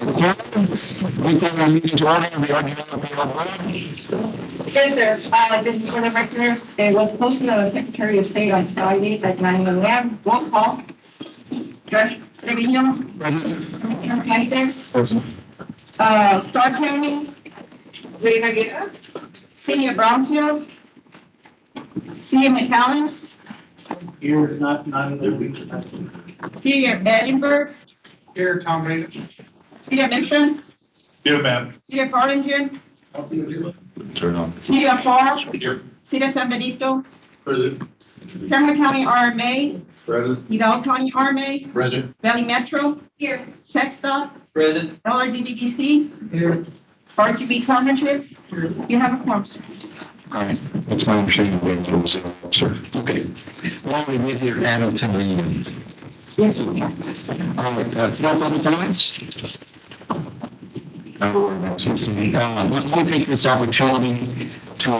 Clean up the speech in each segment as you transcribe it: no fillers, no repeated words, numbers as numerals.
We call our meeting to order in the RGVMPO board. Yes, sir. Just for the record, it was posted on the Secretary of State on Friday at 9 a.m. Roll call. Judge Trevino. Commissioner Cantor. Starr County. Rita Guerra. Senior Brownsville. Senior McAllen. Here, not in the week. Senior Edinburgh. Here, Tom Reed. Senior Benson. Here, ma'am. Senior Farlingen. Turn on. Senior Farr. Here. Senior San Benito. Present. Cameron County RMA. Present. Hidalgo County RMA. Present. Valley Metro. Here. TxDOT. Present. LRDDDC. Here. RGB Partnership. You have a quorum, sir. All right, that's my understanding of what was in, sir. Okay. Why don't we get here, Adam, to the, yes, all right, no public comments? Let me take this opportunity to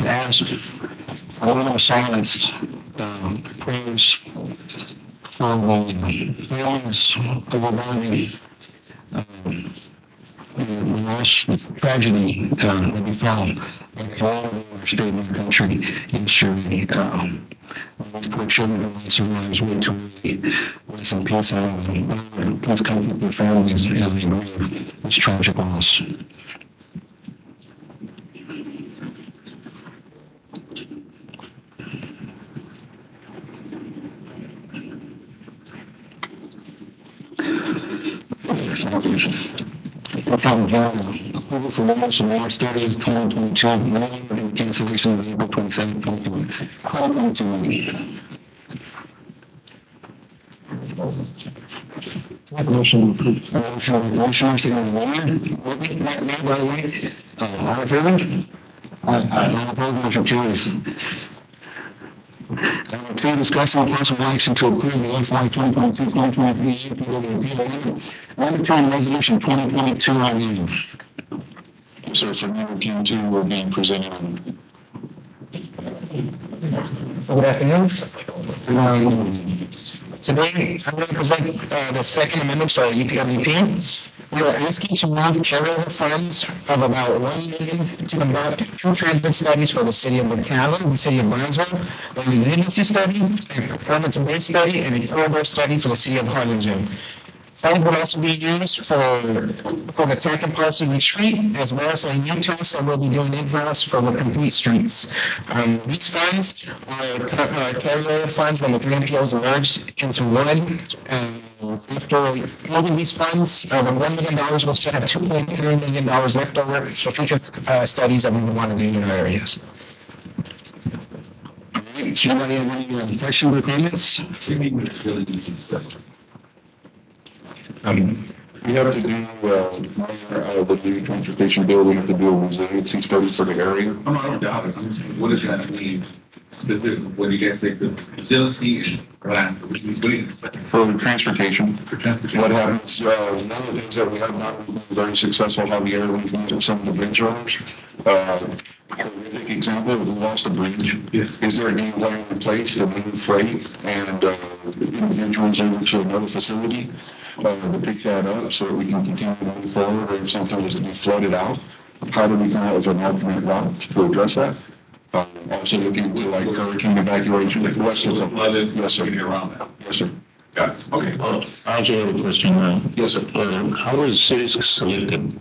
ask a little silence, prayers for the families of the body. The last tragedy that we found in all of our state and country yesterday. These poor children who lost their lives way too early. Rest in peace, and please comfort their families as they grieve this tragic loss. Approval for launch of March 30th, 2022, and cancellation of April 27th, 2022 meeting. Motion approved. Motion, second, made by the way. All in favor? All opposed, motion carries. Number 2, discussion of possible action to approve the FY 2022-2023 RGVMPO. Number 10, resolution 2022. Sir, from number 10 we're being presented. Good afternoon. Today, I'm going to present the second amendment for UPWP. We are asking to move carryover funds of about $1 million to conduct 2 transit studies for the city of McAllen, the city of Brownsville, a resiliency study, a performance-based study, and a corridor study for the city of Harlingen. Funds will also be used for the track and policy retreat, as well as for a new test that we'll be doing in-house for the complete streets. These funds are carryover funds when the three MPOs merged into one. After using these funds, the $1 million will still have $2.3 million left over for future studies that we would want to do in our areas. All right, does anybody have any questions or comments? We have to do the new transportation bill. We have to do a resiliency study for the area. Oh, no, I don't doubt it. What does that mean? When you guys say the resiliency and plan, what do you expect? For transportation. What happens, one of the things that we have not been very successful Javier, when we do some of the bridge owners. Horrific example, we lost a bridge. Yes. Is there a game plan in place to move freight and individuals over to another facility to pick that up so that we can continue to move forward, or if something was to be flooded out? How do we come out with an alternate route to address that? Also looking into like hurricane evacuation, like Weslaco. Flooded. Yes, sir. Around that. Yes, sir. Got it. Okay. I also have a question. Yes, sir. How is cities selected?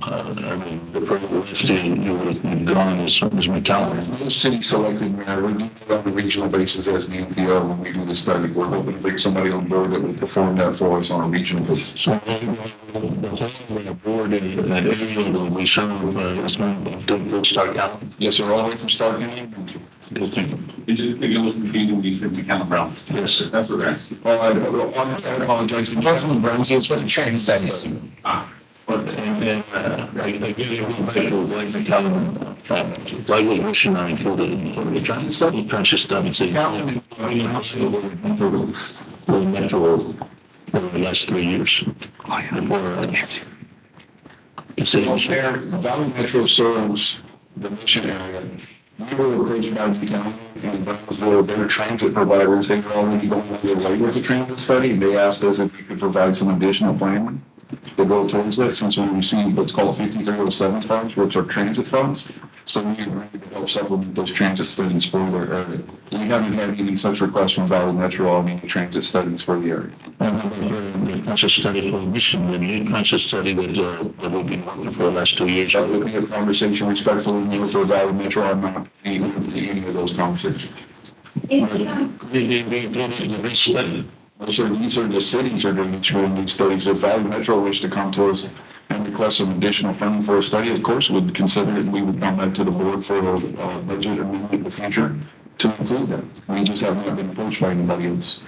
I mean, the first you would have gone as McAllen. Most cities selected, Mayor, we do it on a regional basis as the NPO when we do the study. We're hoping to bring somebody on board that will perform that for us on a regional basis. So the board in that area will we serve is going to start out. Yes, sir. All the way from Stark County. You just think it was confusing when you said McAllen Brown. Yes, sir. That's what they're asking. I apologize. The Brooklyn Browns is for the training studies. But and I give you a back to like McAllen, like what mission I included in the transit study, for Metro for the last 3 years. Before Valley Metro serves the mission area. We were approached by the county and Brownsville, their transit providers. They were already going on their way with the transit study. They asked us if we could provide some additional planning. to go towards that, since we received what's called 5307 funds, which are transit funds. So we agreed to help supplement those transit studies for their area. We haven't had any such requests from Valley Metro on any transit studies for the area. And how about the conscious study for mission, the new conscious study that we've been working for the last 2 years? That would be a conversation respectfully with the Valley Metro. I'm not being able to any of those conversations. The study. So these are the cities are doing these studies. If Valley Metro wish to come to us and request some additional funding for a study, of course, we'd consider it. We would come back to the board for a budget amendment in the future to include that. We just have not been approached by anybody else.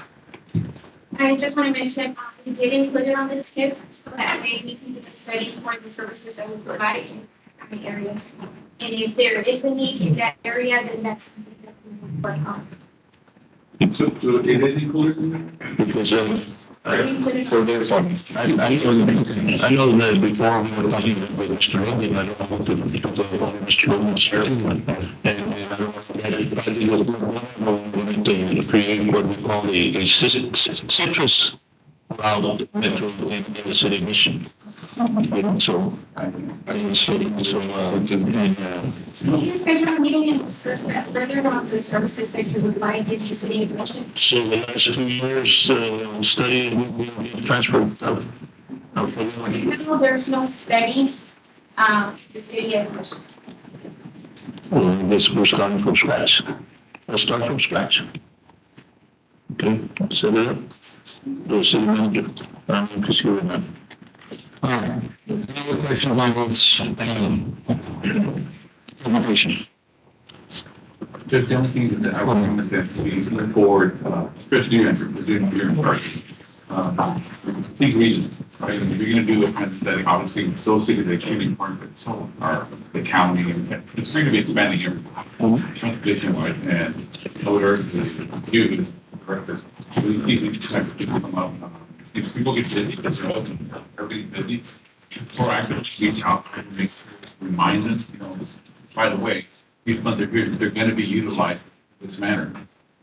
I just want to mention, we did include it on the tip, so that way we can do the study for the services that we provide in the areas. And if there is a need in that area, then that's something that we will work on. So it is included in there? Because For their funding. I know that before we were talking with Mr. Logan, I don't know what to Mr. Logan's serving, and I don't know that probably was going to create what we call a citrus route metro in the city mission. So, We can schedule a meeting and discuss that further on the services that you would provide in the city of Mission. so the last 2 years, study, we transferred out. No, there's no study, the city of Mission. Well, I guess we're starting from scratch. Let's start from scratch. Okay, set it up. The city manager, because you're in that. All right. Any other questions on this presentation? Just the only thing that I would recommend that we look forward, especially as we're doing here in Parks. These regions, right? If you're going to do a kind of study, obviously, those cities are extremely important, but so are the county, and it's going to be expanding here. Nationwide, and Lower Earth is huge. So these people come up, if people get busy, because they're open, everybody's busy, proactively reach out and remind them, by the way, these funds are here, they're going to be utilized in this manner.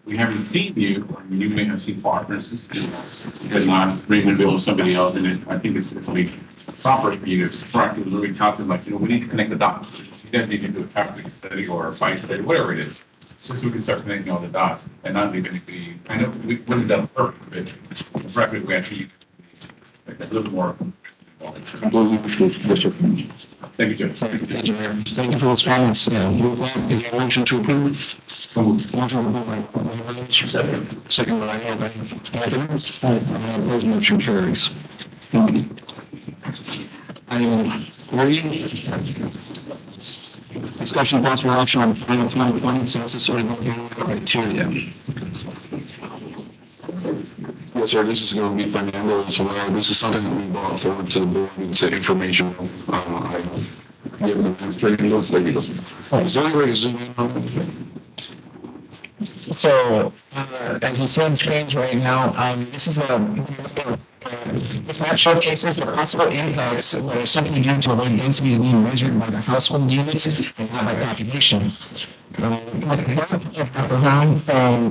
We haven't seen you, or you may have seen FAR, for instance, because not bringing the bill to somebody else, and I think it's only proper for you to proactively reach out to them, like, we need to connect the dots. You definitely need to do a traffic study or a bike study, whatever it is, so we can start connecting all the dots and not leave anybody. I know we wouldn't have done perfect, but practically we actually like a little more. Thank you, Jim. Thank you, Mayor. Thank you for those comments. Move on. Is there a motion to approve? Motion by second by Anthony. Opposed, motion carries. Item 3. Discussion of possible action on the final funding census or criteria. Yes, sir, this is going to be financial as well. This is something that we brought forward to the board. It's information. Is there any way to zoom in on it? So, as you see on the screens right now, this is this map showcases the possible impacts that are simply due to the way density is being measured by the household units and not by population. From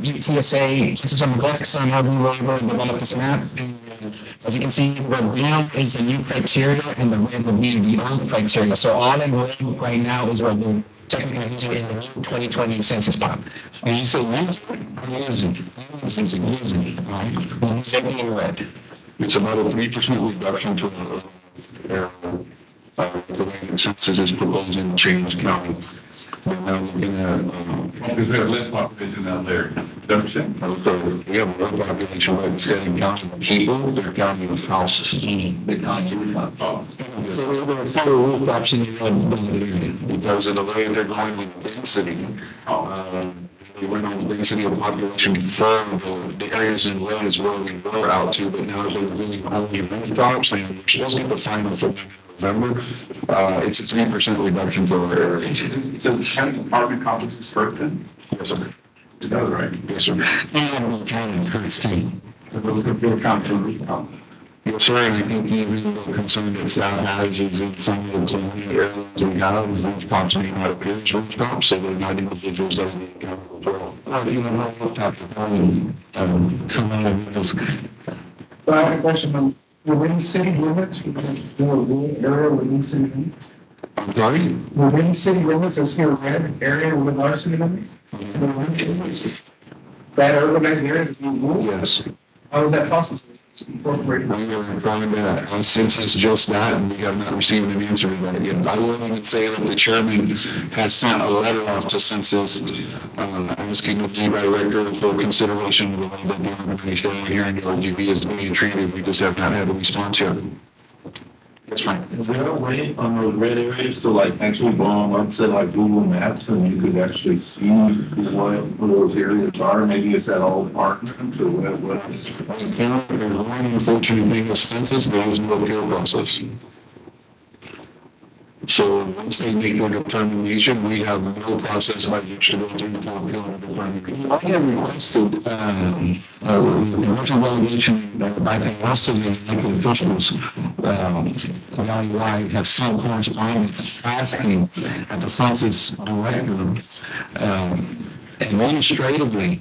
GTSA, this is on the left side how we were able to develop this map. And as you can see, the green is the new criteria and the red will be the old criteria. So all in red right now is what we're technically using in the new 2020 census map. And you say using, Right? We're using in red. it's about a 3% reduction to the way the census is proposed in James County. We're now looking at, Because we have less population out there, is that what you're saying? we have more population, but instead of counting people, they're counting houses. They're counting, So we're going to follow rooftops in the red. because of the way they're going with density, we went on the density of population from the areas in red is where we were out to, but now they're really only rooftops, and we're supposed to get the final for November. It's a 3% reduction for our area. So the county apartment complex is first then? Yes, sir. Is that right? Yes, sir. And we're counting hertz too. We'll count to rooftop. Yes, sir, and I think even the concern that that has is in some of the community areas we have, rooftops may not appear as rooftops, so they're not individuals that are being counted as well. Or even rooftop, some of the windows. So I have a question on Within city limits, area within city limits. I'm sorry? Within city limits, I see a red area within our city limits. That urbanized area is being moved. Yes. How is that possible? Incorporated. We are trying to census just that, and we have not received an answer to that yet. I will even say that the chairman has sent a letter off to census, asking the director for consideration of the way that the organization here in the RGV is being treated. We just have not had a response yet. That's fine. Is there a way on those red areas to like actually go on website like Google Maps and you could actually see what those areas are? Maybe it's at all apartments or what is? There's one unfortunate thing with census, there is no appeal process. So once they make their determination, we have no process by which to go through to appeal the determination. I have requested, commercial delegation by the rest of the elected officials, I have sent correspondence asking at the census director, administratively,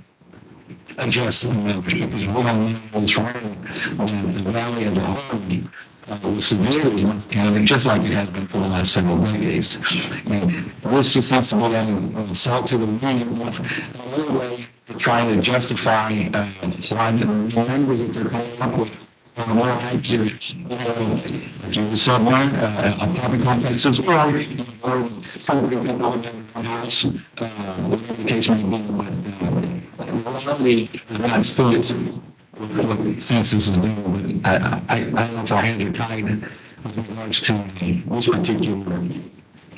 adjust the numbers because we have what's wrong with the valley as a whole. Was severely miscounted, just like it has been for the last several decades. And this just has to be added salt to the wound in a way to try to justify why the numbers that they're coming up with are more accurate, somewhere, apartment complexes, or property people in a house, whatever the case may be, but reality is not fit with what the census is doing, but I don't know if our hands are tied with regards to this particular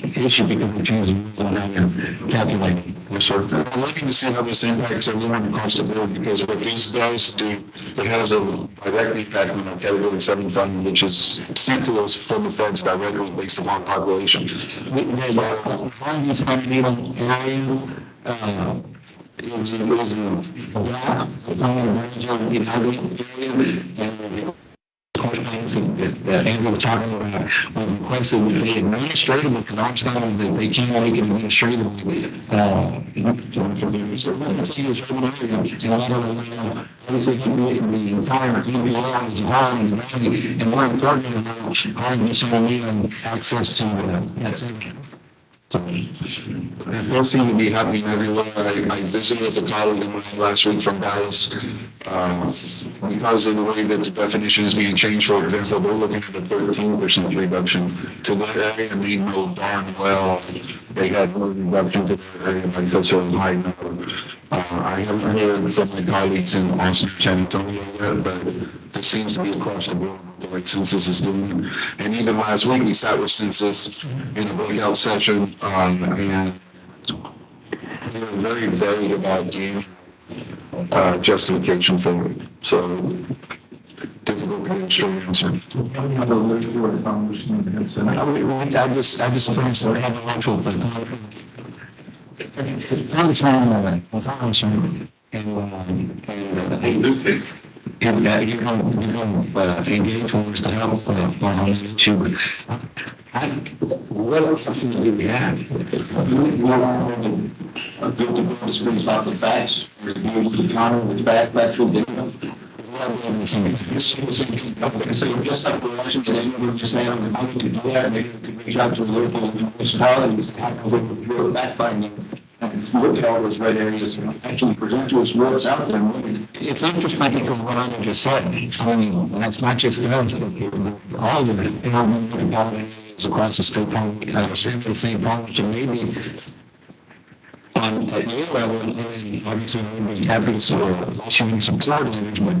issue because we changed the rules on how they're calculating. I'm looking to see how this impacts everyone across the board because what these does do, it has a direct impact on our Category 7 fund, which is sent to us from the feds directly based upon population. We have a funding funding area, is a block, that Andrew was talking about, we requested that they administratively, because our standards that they can't make it administratively, obviously the entire EBR is involved and more importantly, our initial access to that center. There seems to be happening everywhere. I visited with a colleague of mine last week from Dallas. Because of the way that the definition is being changed, for example, they're looking at a 13% reduction to that area, and they know darn well they had no reduction to that area by such a high number. I haven't heard from my colleagues in Austin, San Antonio yet, but this seems to be across the board the way census is doing. And even last week, we sat with census in a breakout session, and they were very vague about the justification for it. So, difficult to get a straight answer. I just finished having lunch with them. That's all I'm saying. And you're going to engage with us to help on this issue. What else do we have? A good to displays off the facts, review the economy with factual data. So just like we're watching today, we're just saying on the money to do that, maybe we could reach out to local municipalities and have a little fact finding. And look at all those red areas and actually present to us what's out there. It's not just like what I just said. I mean, that's not just us, but all of it. Metropolitan across the state, probably the same problems, and maybe on at your level, and obviously we'd be happy to issuing some coordinators, but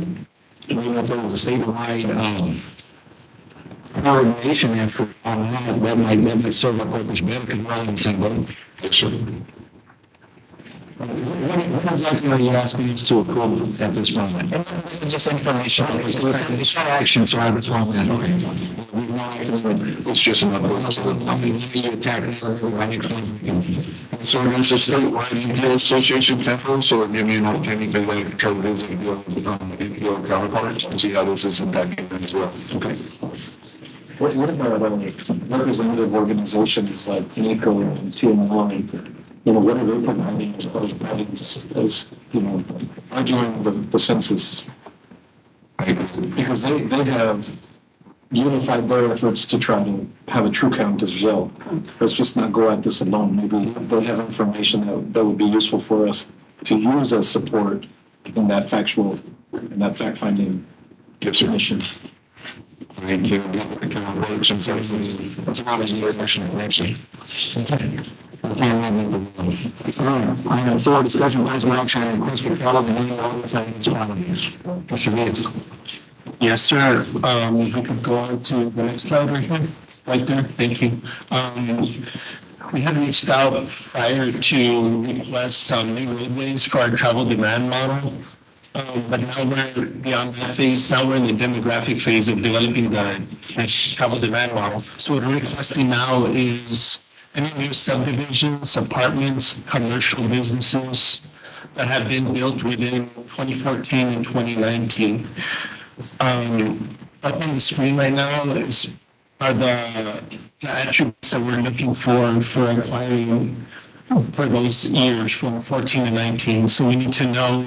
even if there was a statewide coordination effort on that might serve our purpose better because we're all in the same boat. What exactly are you asking us to approve at this moment? This is just information. It's not action, so I was wrong. It's just an update. I mean, you attack this right next month. So there's a statewide NPO association temple, so it'll give you an opportunity to like try to visit your counterparts and see how this is impacting them as well. Okay. What about representative organizations like NICO and TMI? What are they providing as arguing the census? Because they have unify their efforts to try to have a true count as well. Let's just not go at this alone. Maybe they'll have information that would be useful for us to use as support in that fact-finding mission. Thank you. That's about your question. I have thorough discussion, possible action, and request for follow-up and any other things. Mr. Gates. Yes, sir. We could go on to the next slide right here, right there. Thank you. We had reached out prior to request some new roadways for our travel demand model. But now we're beyond that phase. Now we're in the demographic phase of developing the travel demand model. So what we're requesting now is any new subdivisions, apartments, commercial businesses that have been built within 2014 and 2019. Up on the screen right now are the attributes that we're looking for acquiring for those years from 14 and 19. So we need to know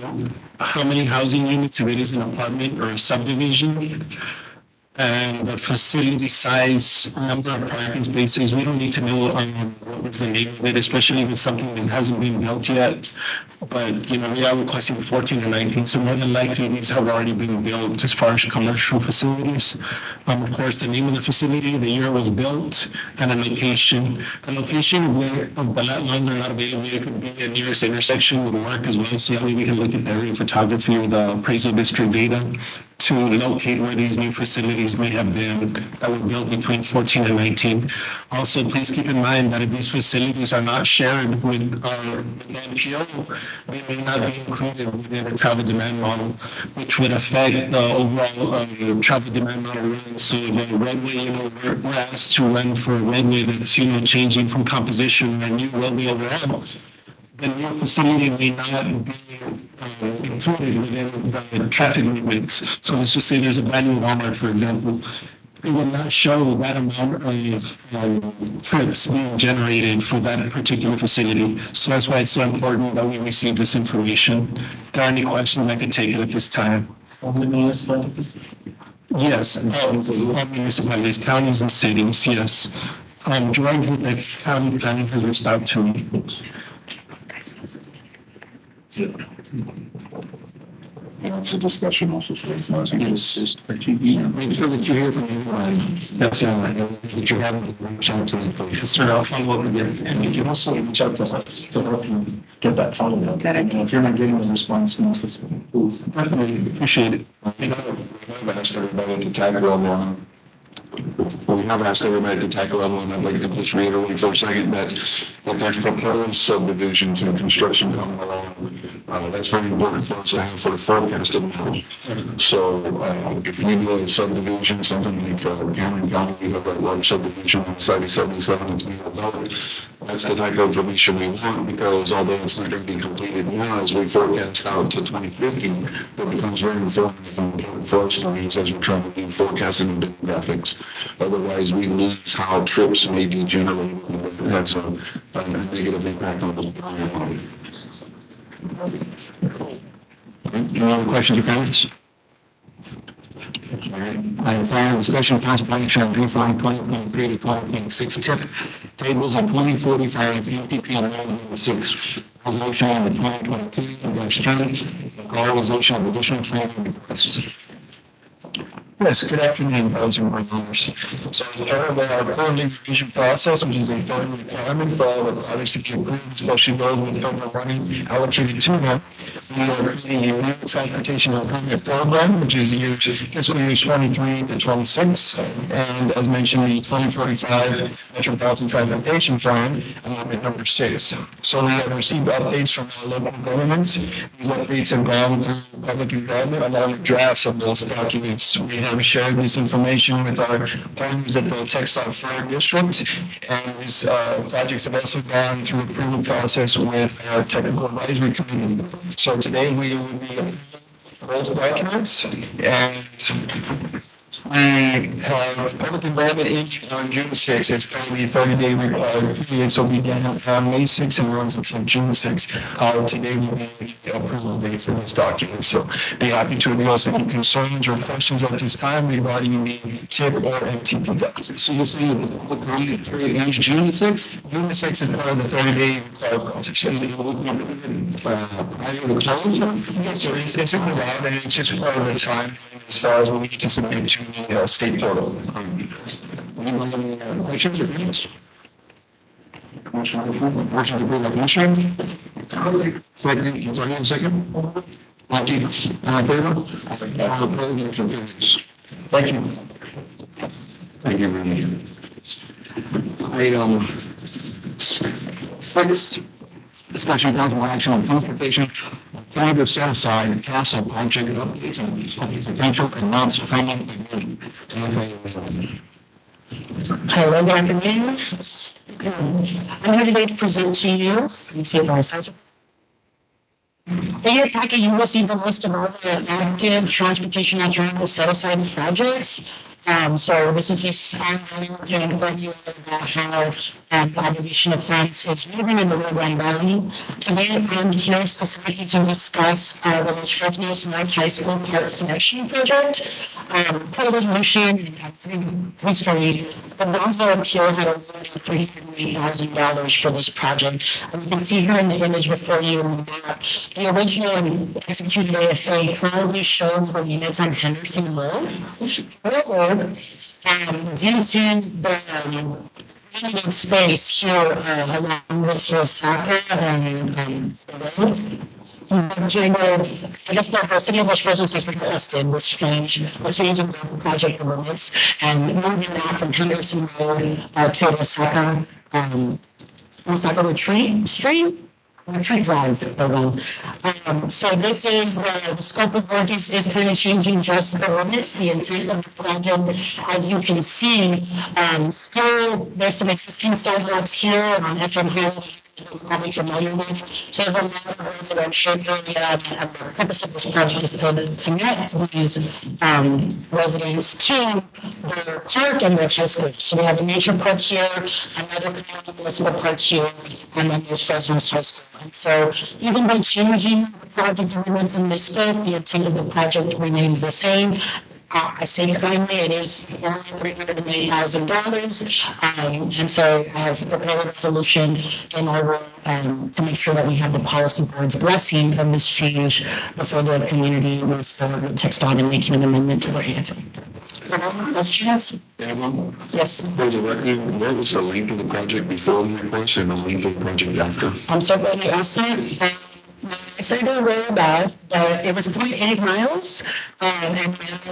how many housing units, if it is an apartment or a subdivision, and the facility size, number of parking spaces. We don't need to know what was the name of it, especially if it's something that hasn't been built yet. But, we are requesting 14 and 19, so more than likely these have already been built as far as commercial facilities. Of course, the name of the facility, the year it was built, and the location. The location where the lot lines are not available, it could be the nearest intersection would work as well, so that way we can look at the area photography or the appraisal district data to locate where these new facilities may have been that were built between 14 and 19. Also, please keep in mind that if these facilities are not shared with our NPO, they may not be included within the travel demand model, which would affect the overall travel demand model run. So the roadway, we're asked to run for a roadway that's, changing from composition or a new roadway overall. The new facility may not be included within the traffic limits. So let's just say there's a brand new Walmart, for example. It will not show that amount of trips being generated for that particular facility. So that's why it's so important that we receive this information. If there are any questions, I can take it at this time. All the municipalities? Yes, all municipalities, counties and cities, yes. George with the county planning has reached out to me. That's a discussion also. Yes. Make sure that you hear from everyone. Definitely. That you haven't reached out to me. Sir, I'll follow up again. And you can also reach out to us to help you get that follow-up. If you're not getting the response from us, please. Definitely appreciate it. We have asked everybody to tag level we have asked everybody to tackle level, and I'd like to just reiterate for a second that there's proposed subdivisions and construction coming along. That's very important for us to have for the forecasted model. So if we do a subdivision, something like Cameron County, we have a large subdivision on site 77 that's being developed. That's the type of information we want, because although it's not going to be completed now, as we forecast out to 2050, it becomes very informative and important for us to use as we're trying to do forecasting and demographics. Otherwise, we lose how trips may be generated. It has a negative impact on the model. Any other questions or comments? All right. Final discussion, possible action on referring 20.3 to 20.6 tip tables on 2045 NTP and 906. Resolution on the 2022-10, organization of additional training requests. Yes, good afternoon, those and members. So as part of our quarterly revision process, which is a federal requirement for all the projects to be approved, especially those with federal money allocated to them, we are creating a new transportation improvement program, which is years fiscal years 23 to 26. And as mentioned, the 2045 Metropolitan Transportation Plan, amendment number 6. So we have received updates from our local governments. These updates have gone through public involvement along with drafts of those documents. We have shared this information with our partners at the Textile Fair District, and these projects have also gone through approval process with our technical advisory committee. So today we will be those documents, and We have public involvement on June 6th. It's probably 30-day required period, so we done on May 6th and runs until June 6th. Today will be the approval date for this document, so be happy to address any concerns or questions at this time regarding the TIP or MTP document. So you're saying that the public comment period ends June 6th? June 6th is part of the 30-day required process. Prior to the close? Yes, sir. It's in the law, and it's just part of the time as far as we need to submit to the state portal. Anyone have any questions or comments? Motion to approve the motion. Second, is there any second? Thank you. Favor? Motion carries. Thank you. Thank you very much. Item 6, discussion of possible action on transportation, private set aside castle project updates and potential amounts of funding. Hello, good afternoon. I'm here today to present to you, in your packet, you will see the list of all the active transportation alternative set-aside projects. So this is just ongoing working and letting you know about how the obligation of funds is moving in the Rio Grande Valley. Today, I'm here specifically to discuss the Los Fresnos North High School Park Connection Project. Per resolution, history, the Brownsville appeal had awarded $308,000 for this project. And you can see here in the image before you on the map, the original and executed ASA currently shows the units on Henderson Road. However, due to the limited space here along this Weslaco and the road, I guess the city of Los Fresnos has requested this change, a change in the project limits and moving that from Henderson Road to Weslaco Retreat Drive. So this is the scope of work is kind of changing just the limits, the intent of the project. As you can see, still there's some existing sidewalks here on FM Highway. Probably familiar with. So the residential area, and the purpose of this project is to connect these residents to their park and their high school. So we have a nature park here, another municipal park here, and then there's Fresno's High School. And so even by changing the project limits in this scope, the intent of the project remains the same. I say kindly, it is $308,000. And so I have prepared a resolution in order to make sure that we have the policy board's blessing of this change before the community moves forward with text on and making an amendment to our answer. Yes. Yes. For the record, what was the length of the project before the request and the length of the project after? I'm so glad you asked that. I said about it was 0.8 miles, and now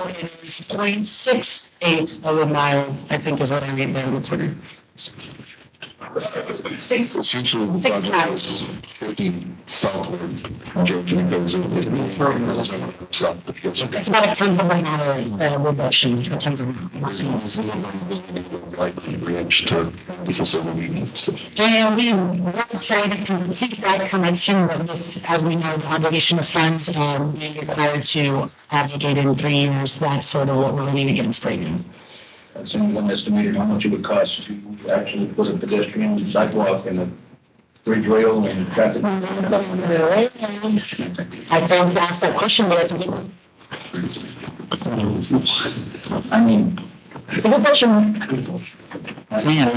it is 0.68 of a mile, I think is what I read there on Twitter. 6 miles. 15 southward, Georgia goes south. It's about a 10 of an hour reduction in terms of maximum. Like the bridge to the facility. And we will try to keep that connection, but as we know, the obligation of funds being required to obligate in 3 years, that's sort of what we're running against right now. Has anyone estimated how much it would cost to actually put a pedestrian sidewalk and a bridge rail and traffic? I failed to ask that question, but it's a good one. I mean, It's a good question. That's probably.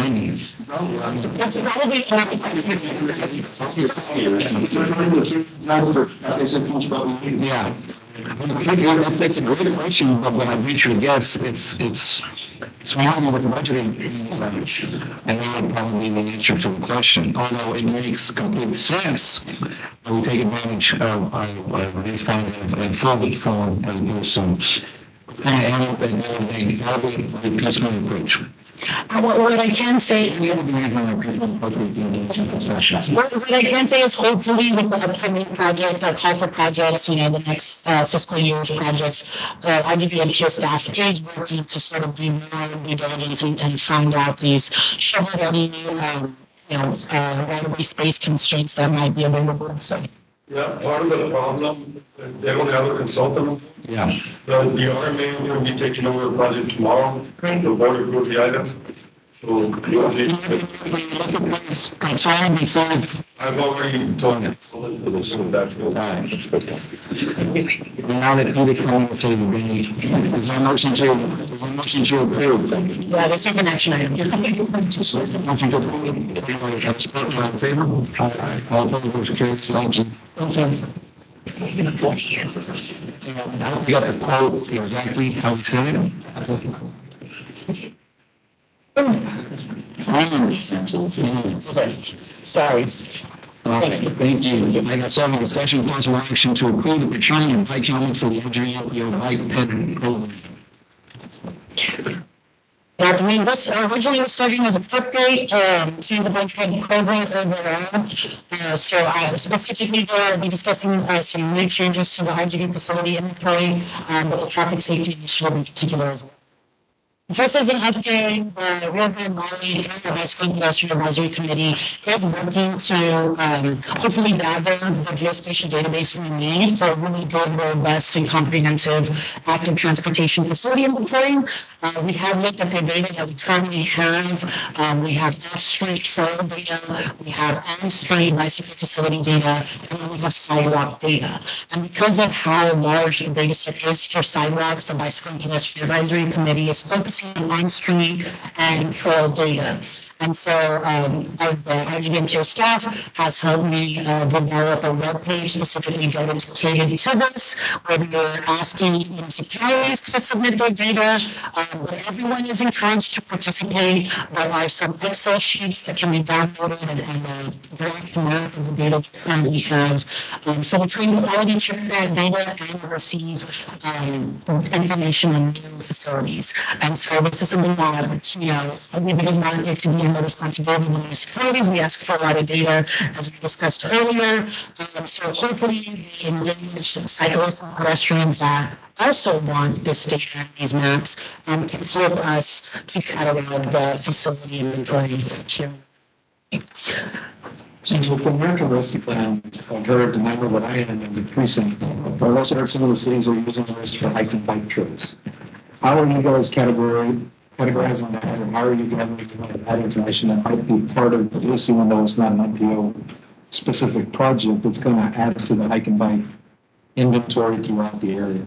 Yeah. That's a great question, but when I venture to guess, it's surrounding with the budgeting. And that would probably be the answer to the question, although it makes complete sense. We take advantage of these funds and fund for some approach. What I can say, what I can say is hopefully with the upcoming project, our call for projects, the next fiscal year's projects, RGVMPO staff is working to sort of do more due diligence and find out these shovel-ready, right-of-way space constraints that might be available. So Yeah, part of the problem, they don't have a consultant. Yeah. The RMA will be taking over the project tomorrow, the board approved the item. So you'll be, I've already told them. So that's good. Now that Peter's coming to the table, is there a motion to approve? Yeah, this is an action item. Motion to approve. All in favor? All opposed, motion carries. Thank you. You got the quote exactly how we said it? Sorry. Thank you. I got several discussion, possible action to approve the procurement of bike helmets for the RGVMPO bike ped program. I mean, this originally was starting as a update to the bike ped program overall. So specifically, we'll be discussing some new changes to the RGV facility inventory, but the traffic safety initiative in particular as well. Just as an update, the River Molly, the Bicycle Pedestrian Advisory Committee is working to hopefully gather the geospatial database we need for a really good, robust, and comprehensive active transportation facility inventory. We have looked at the data that we currently have. We have off-street trail data, we have on-street bicycle facility data, and then we have sidewalk data. And because of how large the data set is for sidewalks, the Bicycle and Pedestrian Advisory Committee is focusing on-street and trail data. And so our RGVMPO staff has helped me develop a webpage specifically dedicated to this, where we are asking municipalities to submit their data. But everyone is encouraged to participate. There are some Excel sheets that can be downloaded and a graph map of the data we currently have. So we're trying to quality check that data and receive information on new facilities. And so this is something that, we really want it to be the responsibility of the municipalities. We ask for a lot of data, as we discussed earlier. So hopefully the engaged cyclists and pedestrians that also want this data and these maps can help us to catalog the facility inventory here. So with the American Rescue Plan, I've heard, and I know what I am in the precinct, but I also heard some of the cities are using this for hike and bike trips. How are you guys categorizing that, and how are you gathering that information that might be part of this, even though it's not an MPO specific project, it's going to add to the hike and bike inventory throughout the area?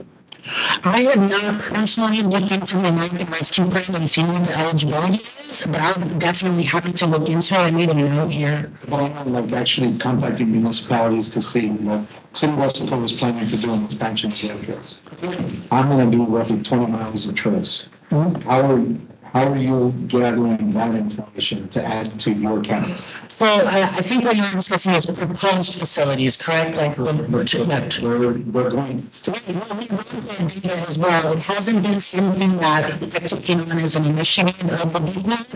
I have not personally looked into the American Rescue Plan and seen what the eligibility is, but I'm definitely happy to look into it. I made a note here. Well, I'm like actually contacting municipalities to see, City of Weslaco is planning to do an expansion of their trails. I'm going to do roughly 20 miles of trails. How are you gathering that information to add to your county? Well, I think what you're discussing is proposed facilities, correct? Like We're going to. we want that data as well. It hasn't been something that I've taken on as an initiative of the BPAC,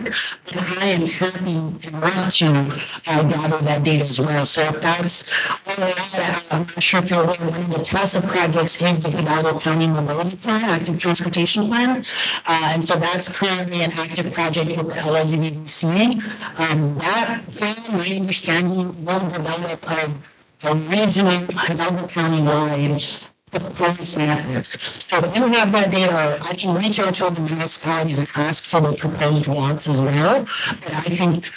but I am happy and want to gather that data as well. So if that's where we're at, I'm not sure if you're aware, one of the passive projects is the Hidalgo County Mobility Plan, Active Transportation Plan. And so that's currently an active project with the LGVDC. That plan, my understanding, will develop a regional Hidalgo County-wide proposed network. So if you have that data, I can reach out to the municipalities and ask for the proposed wants as well. But I think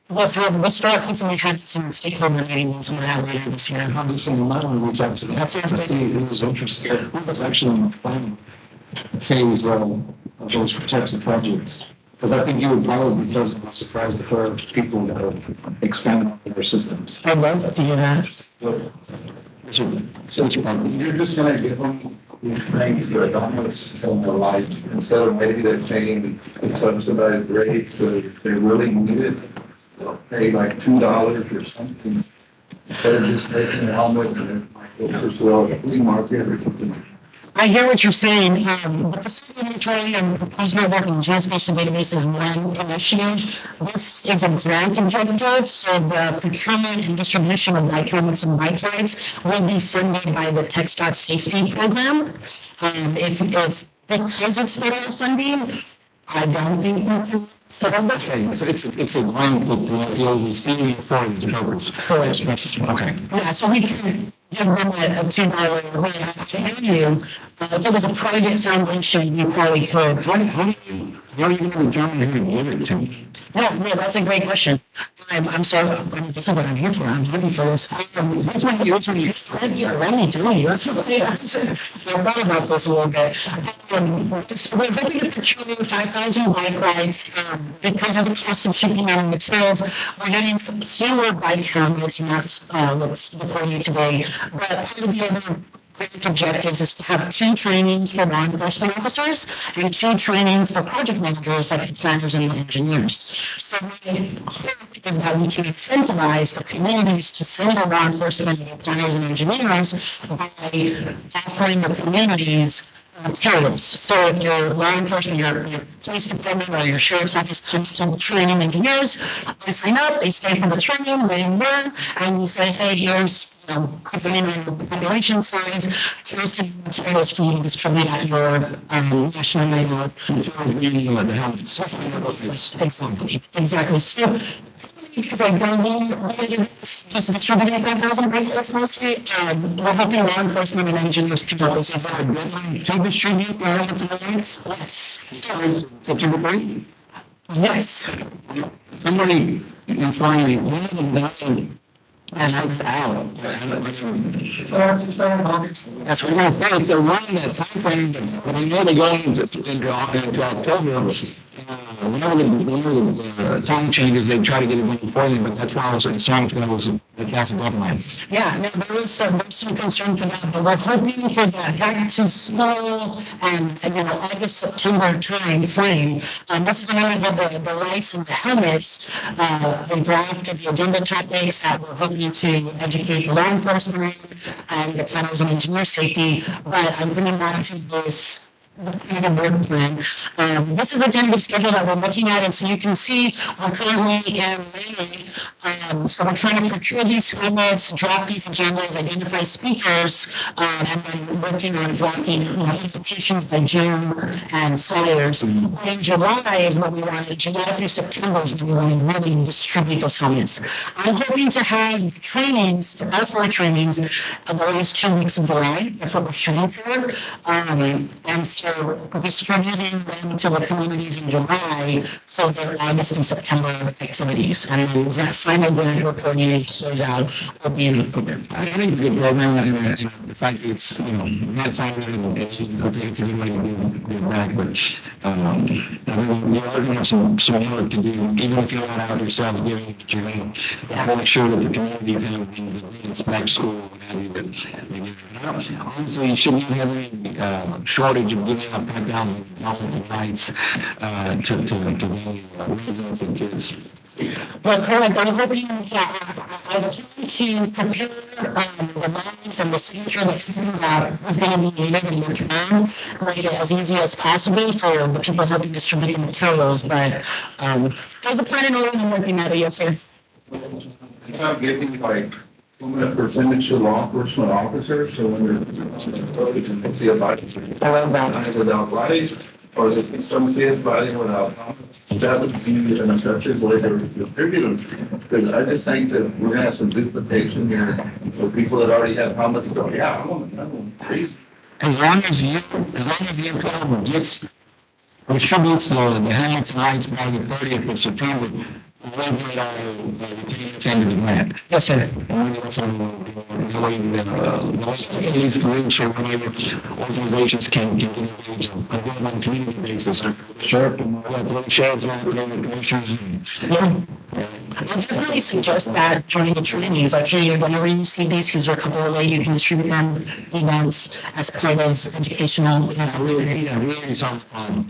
we'll start hopefully having some stakeholder meetings and some of that later this year. I'm just saying, not only reach out to that sounds good. It was interesting. It was actually in the planning phase of those types of projects. Because I think you would probably be pleasantly surprised if there are people that are extending their systems. I'd love to hear that. So you're just gonna give them these things that almost on the light, instead of maybe they're paying a subsidized rate, so if they really need it, they'll pay like $2 or something. Instead of just taking the helmet and just flea market or something. I hear what you're saying, but the city inventory and proposed network and geospatial database is one initiative. This is a grant objective, so the procurement and distribution of bike helmets and bike rides will be funded by the TxDOT safety program. If because it's federal funding, I don't think we can So that's not. Okay, so it's a grant that you're receiving for this purpose. Correct. Okay. Yeah, so we can give them a $2 grant to you. If it was a private foundation, you probably could. How are you going to determine who to give it to? Yeah, no, that's a great question. I'm sorry, this is what I'm here for, I'm looking for this. Which one you, let me tell you, I thought about this a little bit. So we're hoping to procure 5,000 bike rides, because of the cost of shipping out materials, we're getting fewer bike helmets, and that's, what's before you today. But part of the other grant objectives is to have 2 trainings for law enforcement officers and 2 trainings for project managers, like the planners and the engineers. So my hope is that we can incentivize the communities to send their law enforcement and planners and engineers by offering the communities materials. So if your law enforcement, your police department or your sheriff's office comes to training engineers, they sign up, they stay for the training, they learn, and you say, hey, here's, depending on the population size, here's the materials for you to distribute at your national night out. Exactly. So because I don't need just distributing 5,000 bikes mostly, we're hoping law enforcement and engineers to help us have a deadline to distribute the helmets and the lights. Yes. September 3rd? Yes. Somebody informed me, one of them died, and I was out. That's what I'm saying, it's around that time frame, but I know they go into October. Whenever the time changes, they try to get it done before then, but that's why I was concerned because that's a deadline. Yeah, no, there's some concerns about, but we're hoping for the back to school and August, September time frame. This is another of the lights and the helmets. We drafted the agenda topics that we're hoping to educate the law enforcement and the planners and engineer safety, but I'm bringing that to this work plan. This is the tentative schedule that we're looking at, and so you can see we're currently in May. So we're trying to procure these helmets, draft these agendas, identify speakers, and then working on drafting invitations by June and flyers. In July is what we want. July through September is when we want to really distribute those helmets. I'm hoping to have trainings, all 4 trainings, in the last 2 weeks of July. That's what we're shooting for. And so distributing them to the communities in July, so they're August and September activities. And then that final grant we're coordinating to close out will be in October. I think it's a good program, and the fact that it's, not funded, it's a good way to give it back, but, we are going to have some work to do, even if you're not out yourselves giving it to you, make sure that the community families, it's back to school, what have you, but honestly, you shouldn't have any shortage of giving up 5,000 lights to the residents and kids. Well, correct. I'm hoping I'm trying to prepare the lines and the signature that is going to be needed in return, make it as easy as possible for the people helping distribute the materials. But there's a plan in order and working at it, yes, sir. Not giving like a percentage to law enforcement officers, so when they see a body without lights, or there's some kids riding without helmets, that would be an effective way to distribute them. Because I just think that we're gonna have some duplication here for people that already have helmets, go, yeah, I'm crazy. As long as the employer distributes the helmets and lights by the 30th of September, we'll get our end of the grant. Yes, sir. These groups or whatever organizations can get engaged on a community basis. Sure. Sheriff's commissioners. I definitely suggest that during the trainings, like, hey, whenever you see these, here's a couple of ways you can distribute them events as kind of educational. Really sounds fun.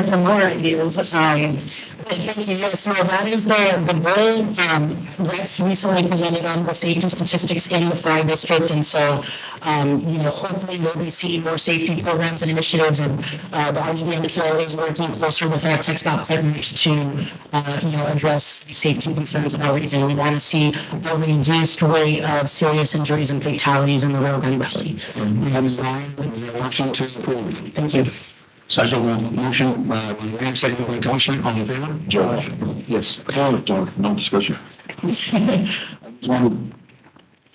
For more ideas. Thank you. Yes, so that is the goal. Rex recently presented on the safety statistics in the Fly District, and so, hopefully we'll be seeing more safety programs and initiatives, and the RGVMPO is working closer with our TechStop partners to, address the safety concerns of our region. We want to see a reduced rate of serious injuries and fatalities in the Rio Grande Valley. That is fine. Motion to approve. Thank you. Second motion, second by Commissioner, all in favor? George? Yes. No discussion.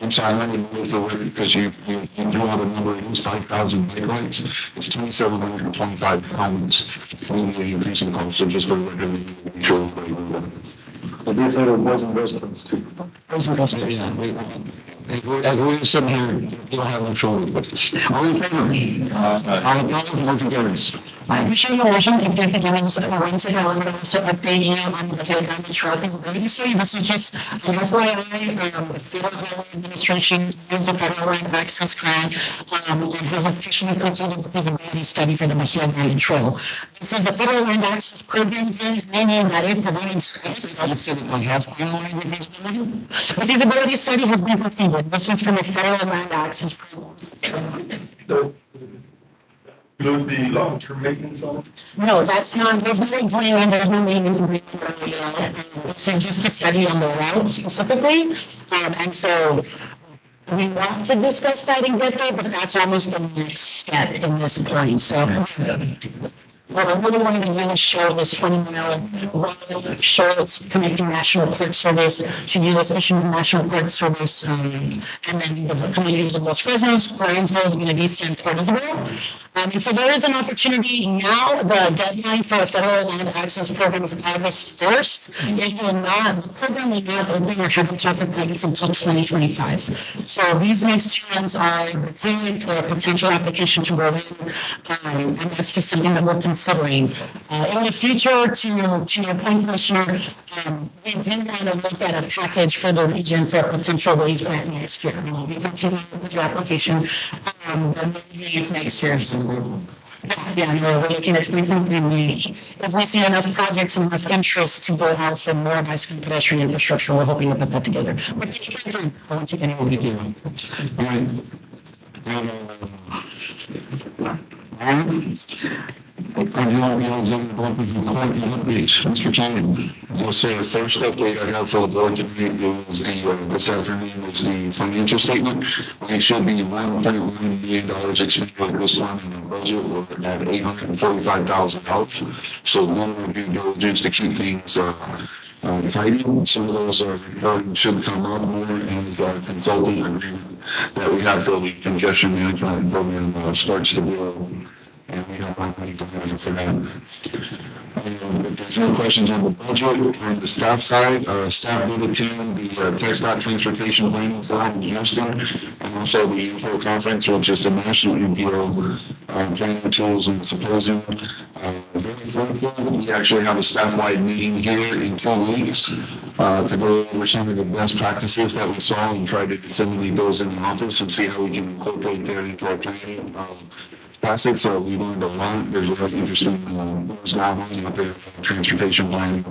I'm sorry, I didn't move forward because you threw out a number, it was 5,000 bike lights. It's 2,725 pounds. Only increasing cost, so just for the record, make sure everybody knew that. I'd be afraid of wasn't residents too. We're sitting here, you don't have no shoulder, but all in favor? All opposed, motion carries. I appreciate your motion and thank you again. So once again, I'm going to also update you on the County Government Feasibility Study. This is just an FYI, the Federal Highway Administration used the Federal Land Access Grant and has officially completed the feasibility study for the Mejia Valley Trail. This is a Federal Land Access Program, meaning that it provides. The feasibility study has been completed. This is from the Federal Land Access Program. Will be long-term maintenance on it? No, that's not, there's no agreement, there's no maintenance agreement. This is just a study on the route specifically. And so we want to discuss that and get there, but that's almost the next step in this point. So what I really wanted to do is show this 20-mile road, show it's connecting National Park Service to U.S. Ocean National Park Service, and then the communities of Los Fresnos, Florenzo, Buena Vista, and Port Isabel. And so there is an opportunity now. The deadline for the Federal Land Access Program is August 1st. It will not, the program will not open or have a traffic packets until 2025. So these next 2 months are the time for a potential application to go in, and that's just something that we're considering. In the future, to your point, Commissioner, we do want to look at a package for the region for a potential raise grant next year. We'll be continuing with your application next year. Yeah, we're looking at, if we see enough projects and enough interest to go out for more bicycle and pedestrian infrastructure, we're hoping to put that together. But thank you for your time. I won't take any more of your time. Mr. Chairman, you'll say the first update I have for the board tonight is this afternoon is the financial statement. We should be $1.1 million expended at this point in the budget. We're at $845,000. So one would do diligence to keep things tidy. Some of those should come on more, and consulting agreement that we have for the congestion management program starts to build. And we have more money to manage for that. If there's no questions on the budget, on the staff side, staff did attend the TxDOT Transportation Planning Forum in Houston, and also the MPO conference, which is the National MPO Planning Tools and Symposium. Very fruitful. We actually have a staff-wide meeting here in 2 weeks to go over some of the best practices that we saw and try to disseminate those in the office and see how we can incorporate that into our planning facets. So we learned a lot. There's a very interesting things going on out there, transportation planning.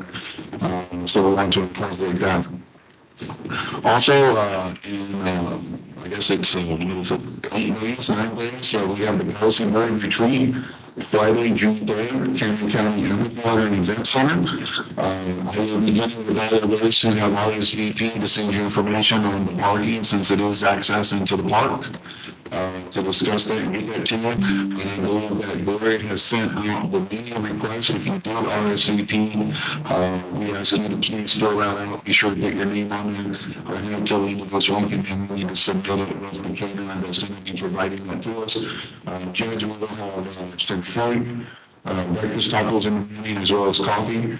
So we want to incorporate that. Also, I guess it's 8 days, 9 days. So we have the Helsingborg retreat Friday, June 3rd, Cameron County Water and Event Center. I will be getting with all of those who have RSVP to send you information on the parking, since it is access into the park. To discuss that and get that to you. And I know that Board has sent out the media request. If you do RSVP, we ask you to please fill that out. Be sure to get your name on there. I have to leave with us one, and then we need to submit it with the caterer that's going to be providing that to us. Judge, we will have some food, breakfast tacos in the morning, as well as coffee.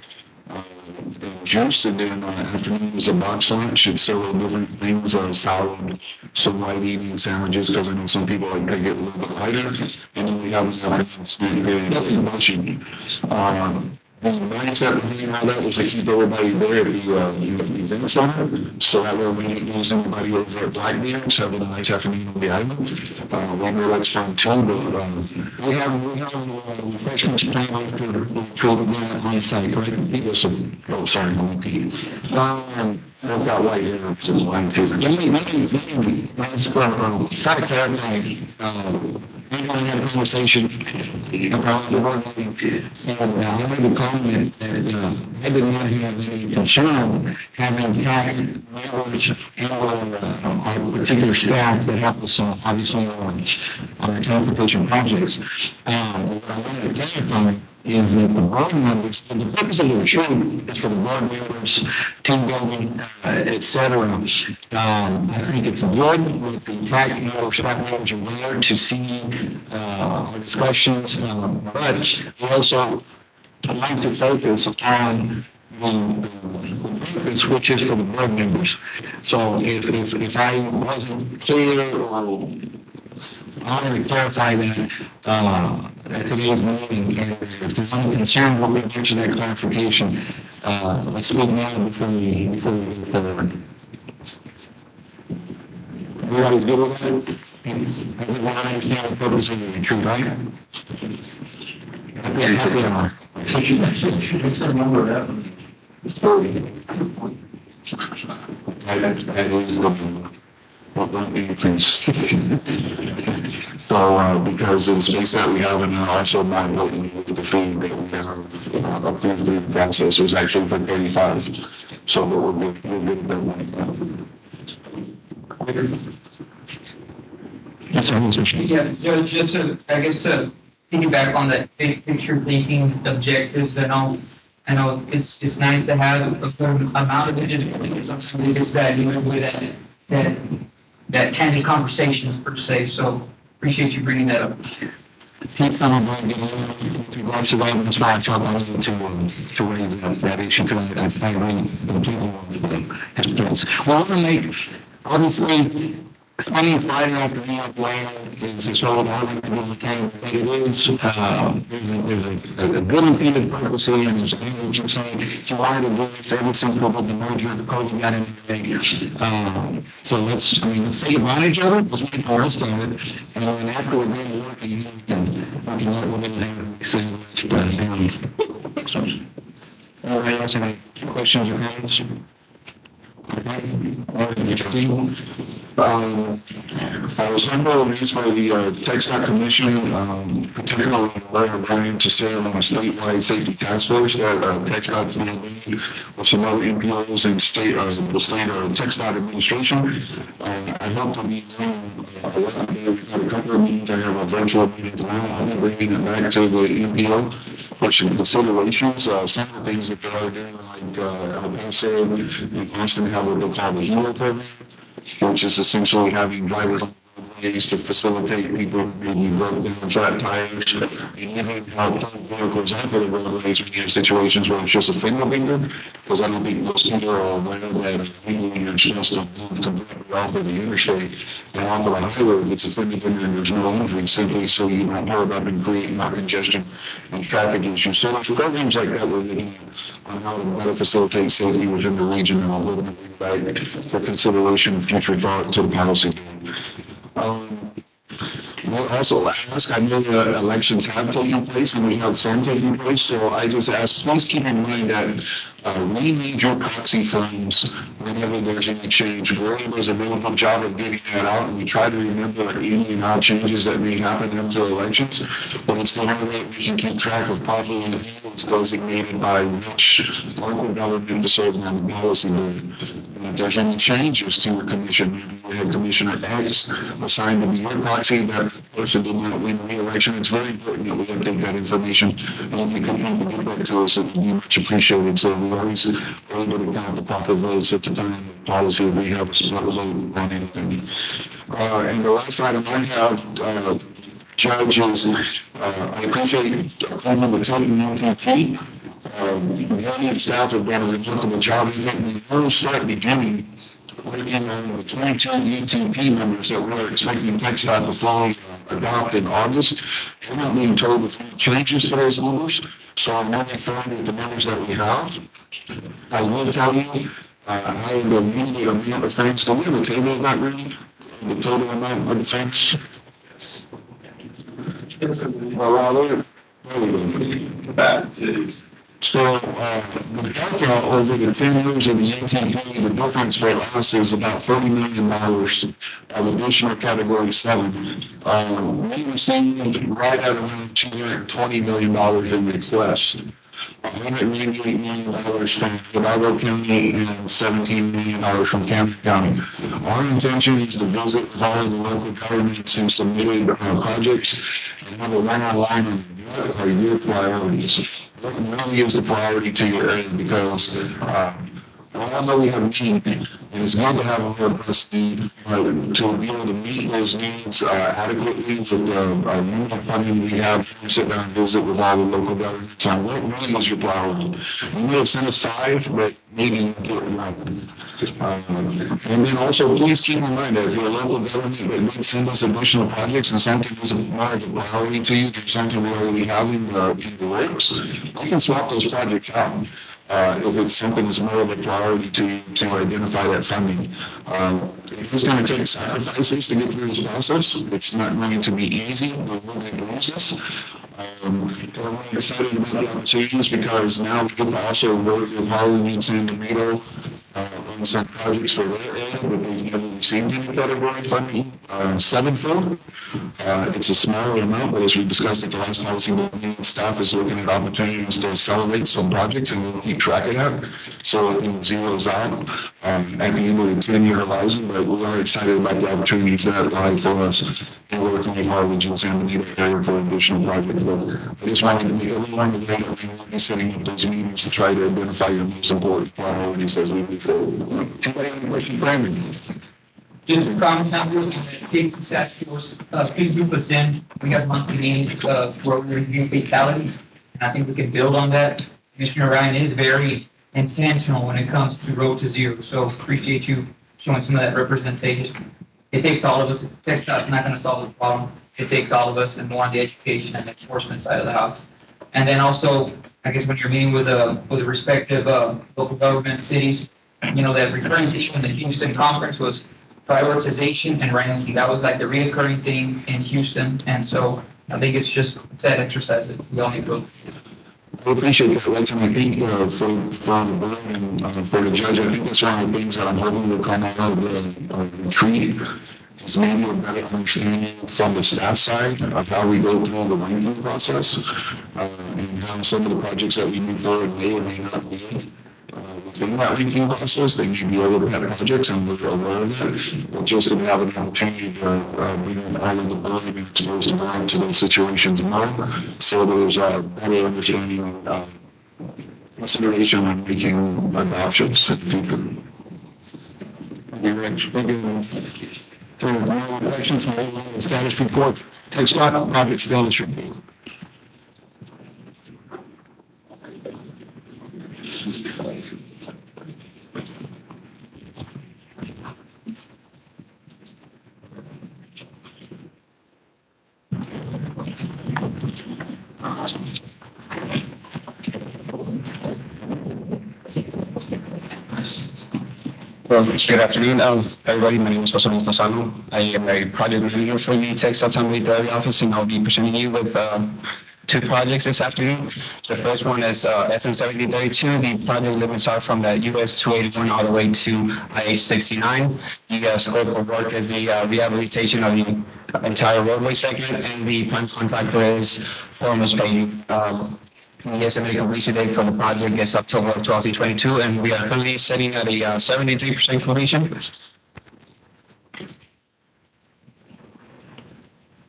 Juice, and then afternoon is a box lunch and several different things, salad, some light eating sandwiches, because I know some people like to get a little bit lighter, and then we have a snack here, nothing much. The mindset behind all that was to keep everybody there at the event center, so that way we didn't lose anybody over at Blackbeard's, having a nice afternoon on the island. We know that's fun too, but we have refreshments planned after the children on site, right? People some, oh, sorry, no repeat. I've got white hair, which is mine too. Try to clarify, we had a conversation about the board meeting, and I made a comment that I did not have any concern having had members and our particular staff that help us obviously on our transportation projects. What I wanted to clarify is that the board members, the purpose of the retreat is for the board members, team building, et cetera. I think it's good that the fact members, staff members are there to see our discussions, but we also like to focus on the purpose, which is for the board members. So if I wasn't clear or I want to clarify that at today's meeting, and if there's any concern, we'll get to that clarification. Let's speak now before we go forward. Everybody's good with that? Everyone understand the purpose of the retreat, right? What's the number of that? That is the what increase. So, because of the space that we have, and also not voting with the fee that we have approved through the process was actually for 35. So we're good at that one. Yeah, so just to, I guess to piggyback on that big picture thinking objectives, I know it's nice to have a certain amount of it, but sometimes it gets bad, you know, with that candid conversations per se, so appreciate you bringing that up. Keep some of them with regards to that, that's why I tried to raise that issue, because I agree completely with his points. We want to make, obviously, Sunny Friday afternoon planning is sort of hard to the time, but it is, there's a good intended purpose here, and there's energy saying, you wanted to do this ever since we did the merger, the COVID got into the so let's take advantage of it, let's make the most of it, and then after we're done working, we can let within there, say, so. Anybody else have any questions or comments? I was released by the TxDOT Commission, particularly Brian to serve on a statewide safety task force that TxDOT's leading with some other MPOs and the state TxDOT administration. I hope to be we've had a couple of meetings. I have a virtual meeting tomorrow. I'll be bringing it back to the MPO for some considerations. Some of the things that they are doing, like El Paso and Austin have what they call the HERO program, which is essentially having drivers on ways to facilitate people who may be broken down flat tires, and even help vehicles out of the roadways when you have situations where it's just a finger bender, because I don't think most people are aware that legally you're supposed to move completely off of the interstate and onto the highway if it's a finger bender and there's no injury, simply so you don't hurry up and create more congestion and traffic issues. So there's programs like that we're looking at on how to better facilitate safety within the region, and I'll look back for consideration of future thought to the policy. We'll also ask, I know the elections have taken place and we have some taking place, so I just ask, please keep in mind that we need your proxy firms whenever there's any change. Gray does a really good job of getting that out, and we try to remember any and odd changes that may happen after elections, but it's the only way we can keep track of properly who's designated by which local government to serve on the policy board. And if there's any changes to the commission, maybe we have Commissioner X assigned to be your proxy, that person did not win the election. It's very important that we update that information, and if you can help to get back to us, it would be much appreciated. So we always are able to count the top of votes at the time of policy if we have a split vote on anything. And the last item I have, judges, I appreciate appointment of Tony MTP. The audience staff have done a remarkable job. We will start beginning working on the 22 UTP members that we're expecting TxDOT to fully adopt in August. We're not being told if any changes to those numbers, so I'm really fine with the numbers that we have. I will tell you, I have the immediate amount of things. Do we have a table of that, really? The total amount of things? Yes. That is So, the delta over the 10 years of the UTP, the difference for us is about $30 million of additional category 7. We received right at around $220 million in requests. $198 million from Hidalgo County and $17 million from Camden County. Our intention is to visit with all of the local governments who submitted projects and have a one-on-one on what are your priorities. What really is the priority to your area? Because although we have a need, and it's good to have a robust need, but to be able to meet those needs adequately with the limited funding we have, sit down and visit with all the local governments on what really is your priority. You may have sent us 5, but maybe you can get 1. And then also, please keep in mind that if you're a local government that did send us additional projects and something is more of a priority to you, there's something we already have in the works, you can swap those projects out. If it's something that's more of a priority to you to identify that funding. It's going to take sacrifices to get through this process. It's not going to be easy. There will be bruises. I'm really excited about the opportunities because now we can also work with Harley and San Benito on some projects for their area that they've never received any category funding 7 for. It's a smaller amount, but as we discussed at the last policy meeting, staff is looking at opportunities to accelerate some projects and we'll keep track of that. So it zeroes out at the end of the 10-year horizon, but we are excited about the opportunities that lie for us and working with Harley and San Benito area for additional projects. But I just wanted to make everyone aware that we will be setting up those meetings to try to identify your most important priorities as we move forward. Anybody have any questions, Brandon? Just a comment on the state task force, please group us in. We have monthly meetings where we review fatalities. And I think we can build on that. Commissioner Ryan is very intentional when it comes to Road to Zero. So appreciate you showing some of that representation. It takes all of us. TxDOT's not going to solve the problem. It takes all of us and more on the education and enforcement side of the house. And then also, I guess when you're meeting with the respective local government cities, you know, that recurring theme in the Houston conference was prioritization and ranking. That was like the reoccurring theme in Houston. And so I think it's just that exercise that we all need to. I appreciate that, Lex, and I think for the board and for the judge, I think that's one of the things that I'm hoping will come out of the retreat is maybe a better understanding from the staff side of how we go through the ranking process and how some of the projects that we move forward may or may not be within that ranking process. They may be able to have projects and we're aware of that, but just to have an opportunity to bring all of the board and exposed to bring to those situations more, so there's a better understanding of consideration when making adoptions in the future. Thank you, Rich. Thank you. There are no questions from the status report. TxDOT project status report. Well, good afternoon, everybody. My name is Weslaco TX. I am a project manager for the TxDOT San Benito office, and I'll be presenting you with 2 projects this afternoon. The first one is FM 1732. The project limits are from the US 281 all the way to IH 69. The scope of work is the rehabilitation of the entire roadway segment, and the prime contractor is Foremost Paving. The estimated completion date for the project is October of 2022, and we are currently sitting at a 73% completion.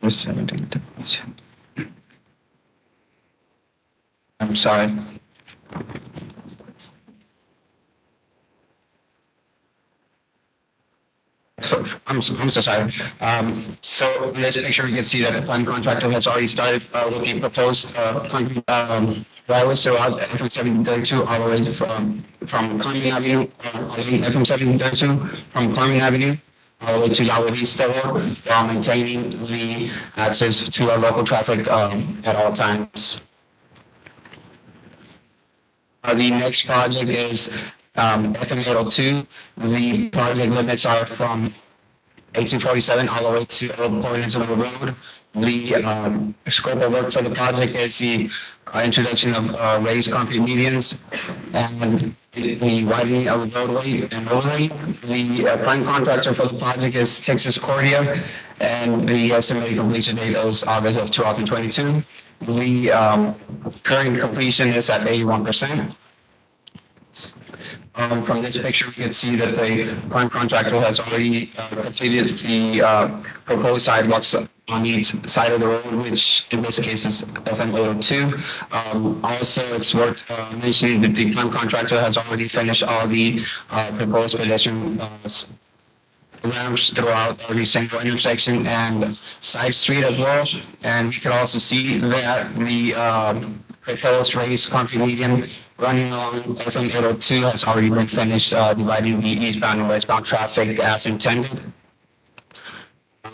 72%. I'm sorry. So I'm so sorry. So let's make sure you can see that the prime contractor has already started with the proposed concrete driveways throughout FM 1732 all the way from Climbing Avenue, FM 1732 from Climbing Avenue all the way to Yahweh Vista Road, while maintaining the access to our local traffic at all times. The next project is FM 802. The project limits are from 1847 all the way to Old Peninsula Road. The scope of work for the project is the introduction of raised concrete medians and the widening of the roadway and roadway. The prime contractor for the project is Texas Cordia, and the estimated completion date is August of 2022. The current completion is at 81%. From this picture, we can see that the prime contractor has already completed the proposed sidewalks on each side of the road, which in this case is FM 802. Also, it's worth mentioning that the prime contractor has already finished all the proposed pedestrian ramps throughout every single intersection and side street as well. And we can also see that the proposed raised concrete median running along FM 802 has already been finished, dividing the eastbound and westbound traffic as intended.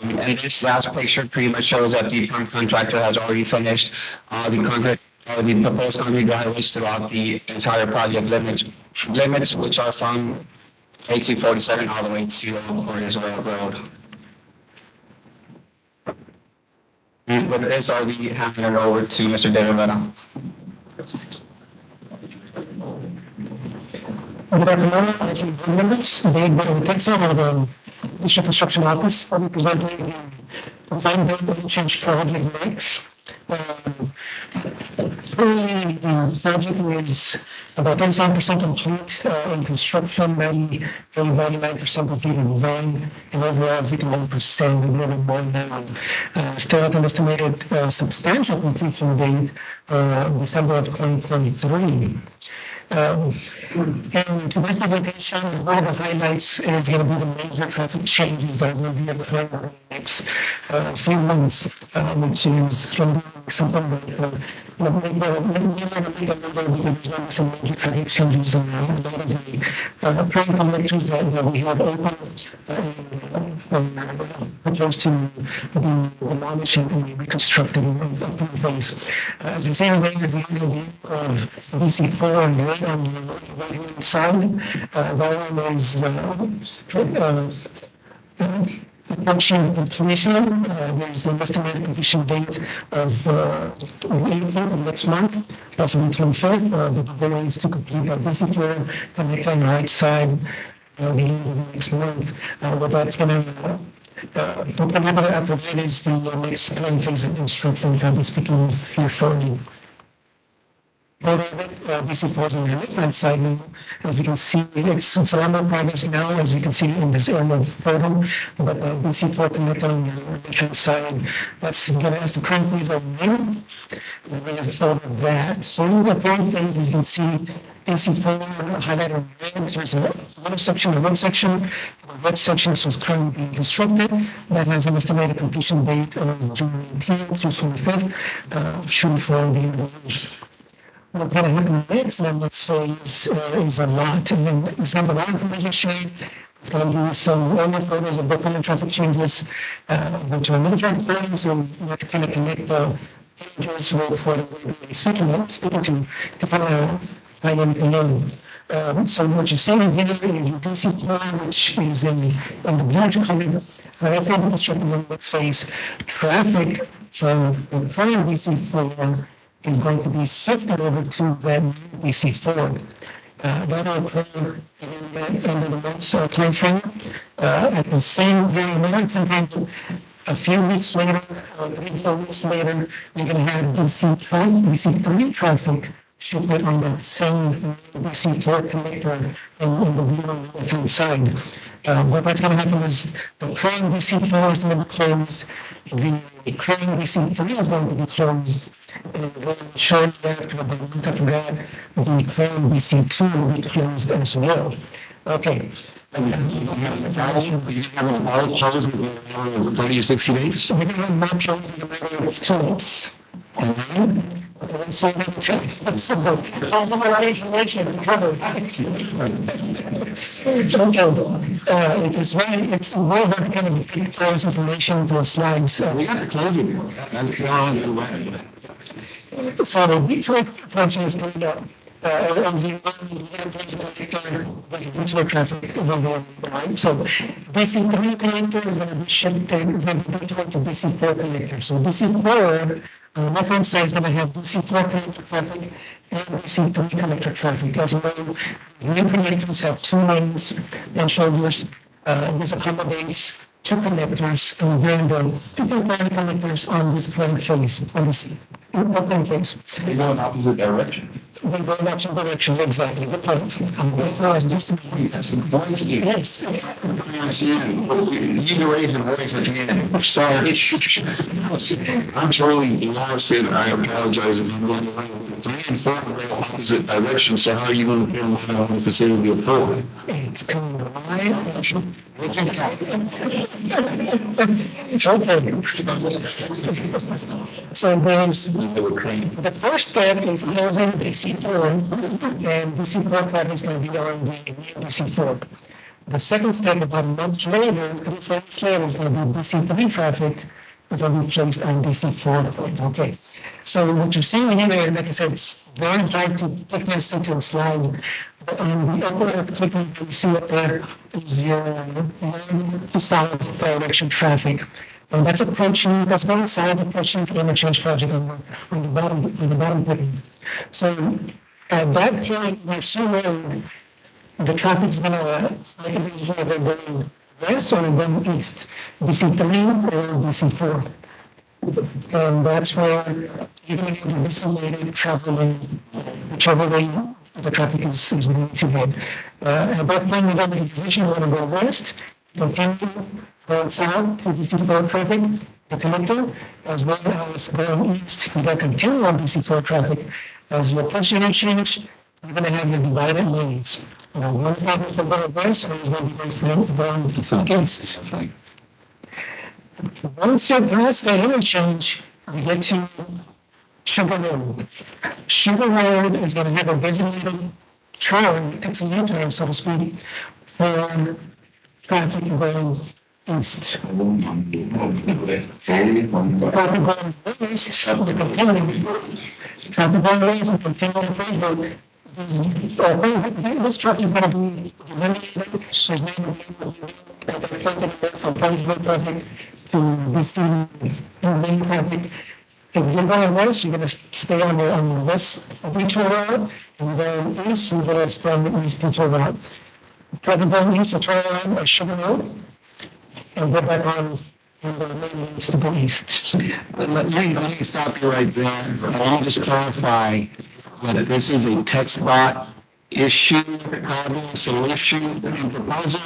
And this last picture pretty much shows that the prime contractor has already finished the proposed concrete driveways throughout the entire project limits, which are from 1847 all the way to Peninsula Road. And with this, I'll be handing it over to Mr. David Leno. Good afternoon, board members. Today, Board Texas of the District Construction Office for presenting the design build change project next. Currently, the project is about 37% complete in construction, 99% complete in design, and overall 51%, a little bit more now. Still has an estimated substantial completion date, December of 2023. And to this presentation, one of the highlights is going to be the major traffic changes that will be occurring in the next few months, which is going to be something that make a number because there's going to be some major traffic changes in a lot of the prime collectors that we have open proposed to be demolished and reconstructed in place. As you see, there is the underview of VC4 and on the right-hand side. That one is approaching completion. There's an estimated completion date of April of next month, possibly 25th. The goal is to complete VC4 connect on the right side the end of next month. What that's going to provide is the next plan phase of construction that I'll be speaking here shortly. VC4 on the right-hand side now, as we can see, it's a lot more progress now, as you can see in this area photo, but VC4 connected on the right-hand side, that's going to, as the current phase of one, and we have thought of that. So in the current phase, as you can see, VC4 highlighted in red, there's a one section, the red section was currently being constructed, that has an estimated completion date of June 18th to 25th, shooting for the end of the year. What's going to happen next in this phase is a lot. And then some of the information shared, it's going to be some earlier photos of the traffic changes, which are military photos, so you have to kind of connect the changes with what we're speaking to kind of find anything in. So what you're seeing here is you can see which is in the blue color. So that's going to be checking in what phase traffic from the prior VC4 is going to be shifted over to that VC4. That'll occur in the end of the month's time frame. At the same very moment, a few weeks later, 3-4 weeks later, you're going to have VC3 traffic shifted on the same VC4 connector in the blue on the left-hand side. What that's going to happen is the current VC4 is going to be closed, the current VC3 is going to be closed, and then shortly after, about a month after that, the current VC2 will be closed as well. Okay. You have a all closed within 30 or 60 days? We're going to have more closed in a matter of 2 weeks. And then, so that's all the right information to cover. It's really hard to kind of depict those information for the slides. We got to close it. So the V2 function is coming up. as you know, we have these residential traffic along the line. So BC3 connector is going to be shifted, is going to be toward the BC4 connector. So BC4, on the left-hand side, is going to have BC4 connector traffic and BC3 connector traffic. As you know, new connectors have 2 lanes and shoulders. This accommodates 2 connectors, and then the 2 component connectors on this plane phase, on this plane phase. They go in opposite direction. They go in opposite directions, exactly. Good point. That's how I was just. That's the point, Steve. Yes. You can raise your voice again. Sorry. I'm truly lost and I apologize if I'm going to it's in front of the opposite direction, so how are you going to feel about the facility of 4? It's coming right. So there's, the first step is closing BC4, and BC4 part is going to be on the BC4. The second step, about a month later, 3 months later, is going to be BC3 traffic is going to be placed on BC4. Okay. So what you're seeing here, like I said, it's very hard to put this into a slide. But on the upper clicker, you see up there is your north to south direction traffic. And that's approaching, that's one side approaching the interchange project on the bottom clicker. So at that point, we're assuming the traffic is going to make a decision of it going west or going east, BC3 or BC4. And that's where you're going to be designated traveling, whichever way the traffic is going to head. At that point, we're going to be in a position, we're going to go west, continue going south to BC4 traffic, the connector, as well as going east, we're going to continue on BC4 traffic. As you approach the interchange, you're going to have your divided lanes. One's not going to go west, one's going to be going east. Once you're past that interchange, you get to Sugar Road. Sugar Road is going to have a designated turn, it takes a U-turn, so to speak, for traffic going east. Traffic going west, we continue. Traffic going west, we continue on Facebook. This traffic is going to be eliminated, so it's going to be from Punishment traffic to BC lane traffic. If you're going west, you're going to stay on the west detour route, and going east, you're going to stay on the east detour route. Traffic going east, you turn around at Sugar Road, and go back on the main lanes to the east. Let me stop you right there. I'll just clarify that this is a tech spot issue, problem, solution, and proposal.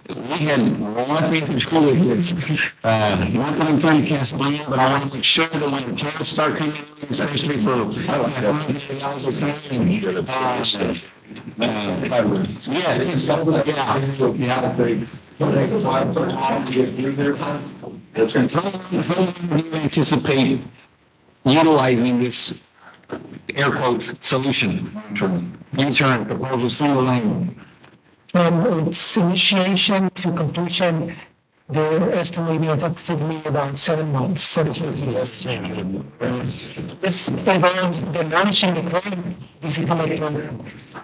We had nothing to do with this. Not that I'm trying to cast blame, but I want to make sure that when the plans start coming in, especially for how do you anticipate utilizing this air quotes solution? U-turn, proposal, single lane. From its initiation to completion, they're estimating approximately about 7 months, 7 to 8 years. This involves demolishing the current DC connector,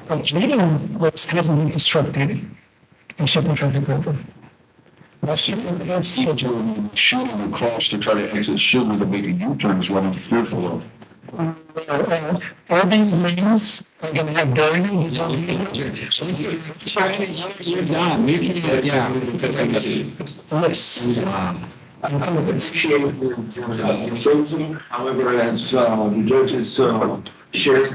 completing what hasn't been constructed, and shipping traffic over. That's schedule shooting across to try to exit Sugar to make a U-turn is what I'm fearful of. All these lanes are going to have burning. You're done. Yes. I appreciate your chosen, however, as the judges shared,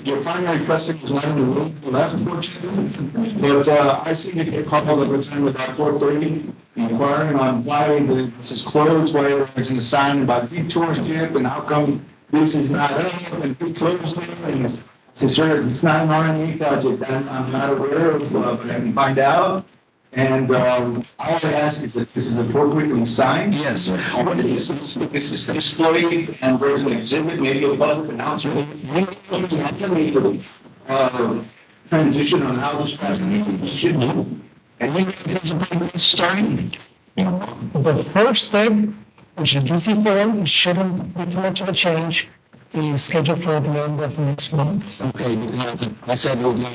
your primary question was not in the room, well, that's unfortunate. But I see you get called all the time about 4:30, inquiring on why this is closed, why there's an assignment about detourship, and how come this is not up, and who closed it, and since it's not an R&E project, I'm not aware of, but I can find out. And all I ask is that this is appropriately signed. Yes. This is displayed and there's an exhibit, maybe a public announcement. Transition on how this project should be. And we anticipate this starting. The first step, which is DC4, shouldn't be too much of a change. is scheduled for the end of next month. Okay, because I said we'll do,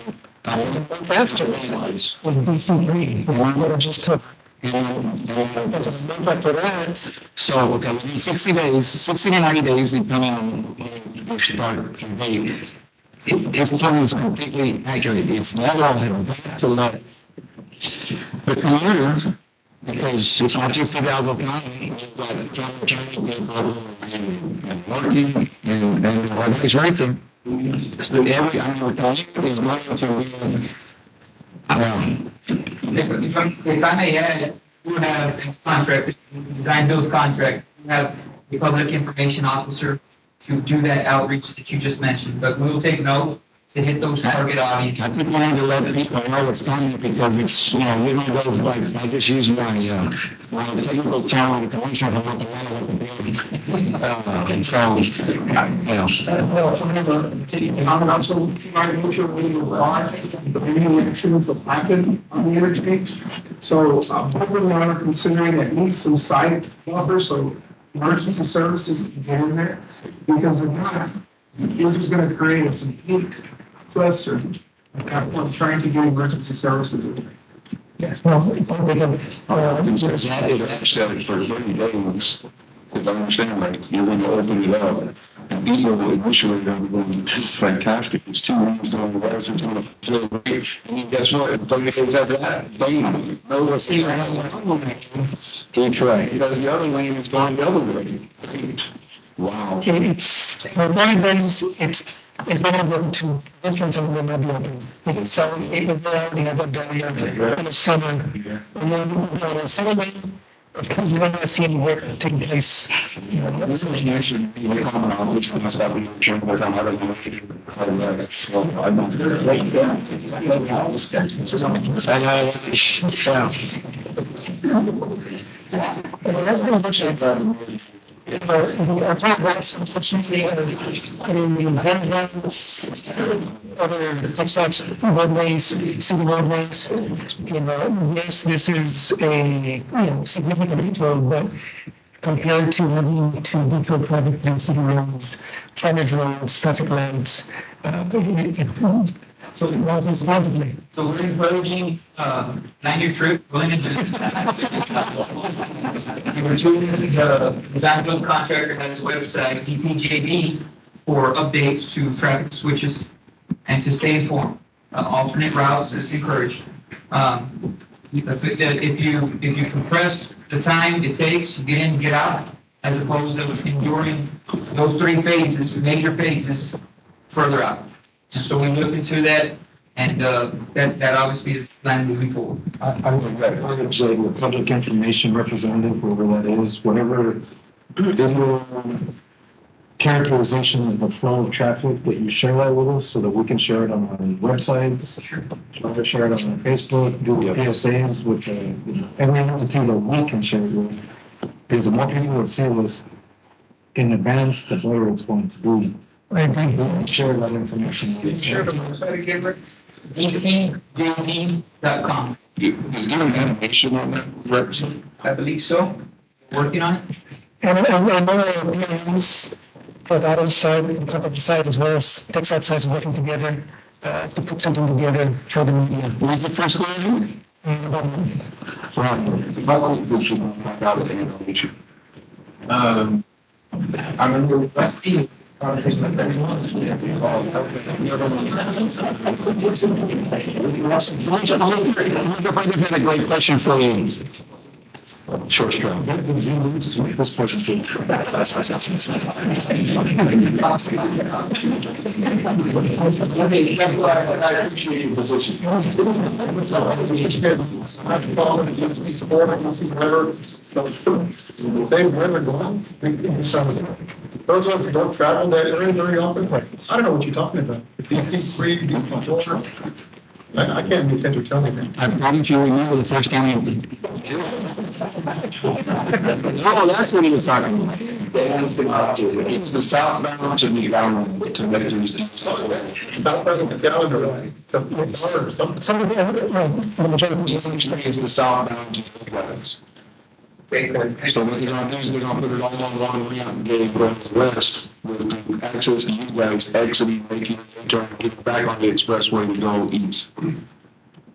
After that was BC3, what I just took. And then the month after that, so, okay, we need 60 days, 60 to 90 days, depending on when you start your date. His plan is completely accurate. If not, I'll have got to let the commuter, because it's not just Fidalgo County, you've got John County people and working and everybody's racing. So every, I mean, the community is going to be, If I may add, we have a contract, design build contract, we have the public information officer to do that outreach that you just mentioned, but we will take note to hit those target audience. I just wanted to let people know what's coming because it's, you know, we're gonna go like, I just use my technical term, the commissioner from what the matter with the building. And so, you know. I'm also trying to make sure we apply the renewal actions that happen on the interchange. So, hopefully we're considering at least some site buffers, so emergency services can get in there. Because if not, you're just gonna create a complete cluster of trying to get emergency services in there. yes, no, we can, That is actually for 30 days, if I understand right, you're going to open it up. And people will initially going to go, this is fantastic, there's 2 lanes going to rise, it's going to flow great. And guess what, in 30 days after that, boom, no, we'll see what happens. Keep right, because the other lane is going the other way. Wow. it's, for one days, it's not going to difference on the mobile. So it will already have a barrier in the summer. And then on a summer lane, of course, you're not going to see any work taking place. You know, This is an issue, we come on, which must have been during the time I don't know. I don't. Right and that's been much of the attack rights, unfortunately, in the environments, other textiles, roadways, city roadways. You know, yes, this is a, you know, significant detour, but compared to having to detour private and city roads, frontage roads, traffic lights, so it was relatively. So we're encouraging, 9-year trip, willing to do. Number 2, the design build contractor has a website, DPJB, for updates to traffic switches and to stay informed. Alternate routes is encouraged. If you compress the time it takes to get in, get out, as opposed to enduring those 3 phases, major phases, further out. And so we looked into that, and that obviously is plan moving forward. I would say the public information representative, whoever that is, whatever visual characterization of the flow of traffic, that you share that with us so that we can share it on our websites. Sure. Share it on our Facebook, do PSAs with every entity that we can share it with. Because the more people that see this in advance, the better it's going to be. I agree. Share that information. Share the website again, Rick? DPJB.com. Is there an animation on that, Rex? I believe so. Working on it. And I know plans for that side, the company side, as well as Texas sides working together to put something together for the media. When's the first one? About a month. I remember last year. I just had a great question for you. Short straw. This question. I appreciate your position. Same where they're going. Those of us that don't travel that area very often, I don't know what you're talking about. These free, these short. I can't be attention to tell me that. I promise you remember the first time. Oh, that's what he was talking about. It's the southbound to McAllen connectors. Southwest calendar, something. Some of the majority It's the southbound to McAllen. So what you're gonna do is we're gonna put it all on one ramp, getting west with the access to you guys exiting, making a turn, getting back on the expressway to go east.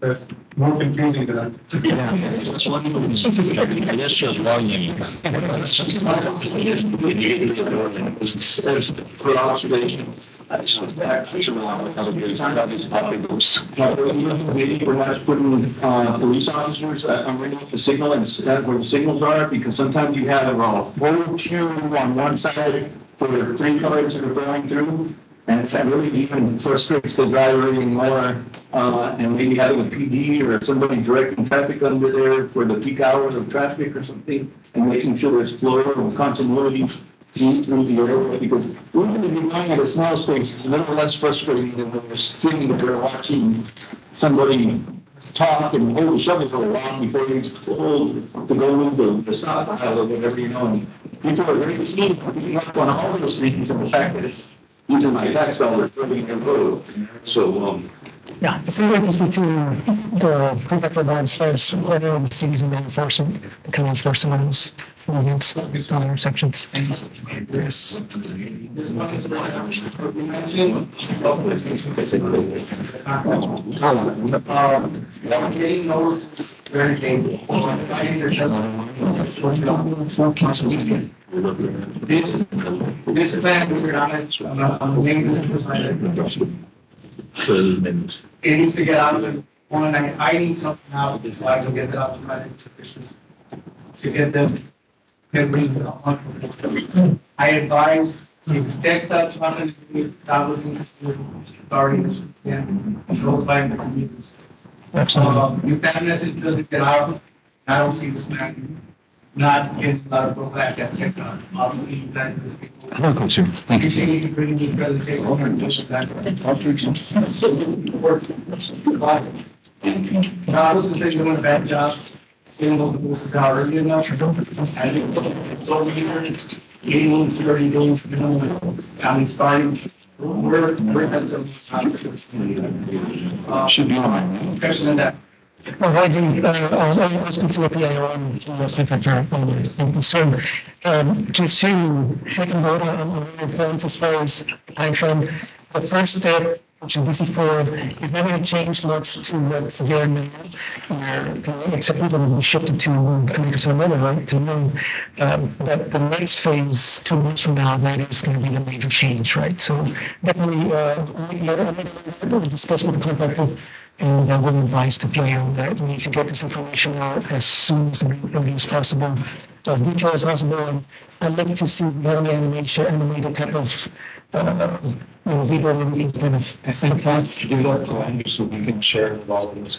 That's more confusing than that. That's one of them. That's just one name. For observation. Maybe perhaps putting police officers underneath the signal and where the signals are, because sometimes you have a whole queue on one side for 3 cars that are going through. And that really even frustrates the driver even more, and maybe having a PD or somebody directing traffic under there for the peak hours of traffic or something, and making sure there's flow and continuity through the area, because we're going to be going at a snail's pace. It's a little less frustrating than when you're sitting there watching somebody talk and hold the shovel for a while before he's told to go move the stop aisle or whatever, you know. And people are very keen on picking up on all those things and the fact that it's using my tax dollars for the road. So, Yeah, it's the difference between the prefect of board says, whether the cities and enforcement, the kind of enforcement of those movements on intersections. Yes. Getting notices very painful. This plan, we're on the maintenance side. It needs to get out of the one, I need something out, so I can get that out to my electricians. To get them, I advise, next that's $100,000 authorities, yeah, so by the communities. If that message doesn't get out, I don't see this man not getting a lot of black that checks on. Obviously, you guys, people. Thank you, sir. You need to bring the presentation over and just that. I wasn't thinking doing a bad job. Even though this is already enough. I think it's over here, 80, 30 days, you know, starting. We're at some. Should be on. Question on that. Well, I agree. I was asking to look at so, just to second vote on the points as far as time frame, the first step, which is BC4, is not going to change much to what's there now, except we're going to be shifted to connected to another, right, to noon. But the next phase, 2 months from now, that is going to be the major change, right? So definitely, we'll discuss with the contractor. And we'll advise the PIO that we need to get this information out as soon as possible, as detailed as possible. And I'd like to see the animated type of, video that we can kind of. And can you do that to Andrew so we can share it with all of us?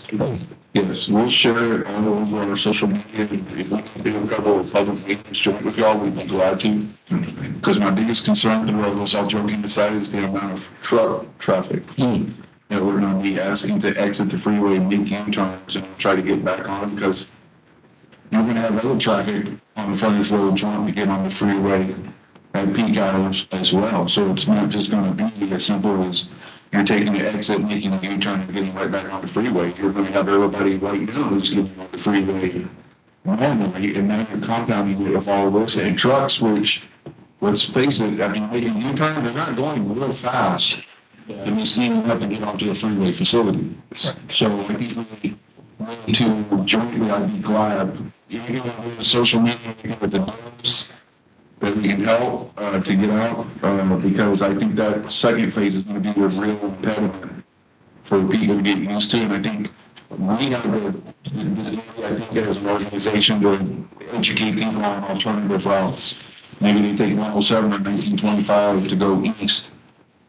Yes, we'll share it all over our social media. If we can do a couple of public meetings joint with y'all, we'd be glad to. Because my biggest concern through all those, all joking aside, is the amount of truck traffic. You know, we're going to be asking to exit the freeway and make U-turns and try to get back on, because you're going to have other traffic on the frontage road trying to get on the freeway at peak hours as well. So it's not just going to be as simple as you're taking the exit, making a U-turn, and getting right back on the freeway. You're going to have everybody right now who's getting on the freeway normally, and now you're compounding it with all this. And trucks, which, let's face it, I mean, making a U-turn, they're not going real fast. And we still have to get onto the freeway facility. So I think we need to jointly, I'd be glad, even on the social media, even with the news, that we can help to get out, because I think that second phase is going to be the real impediment for people to get used to. And I think we have I think as an organization, to educate people on alternative routes. Maybe they take 107 or 1925 to go east.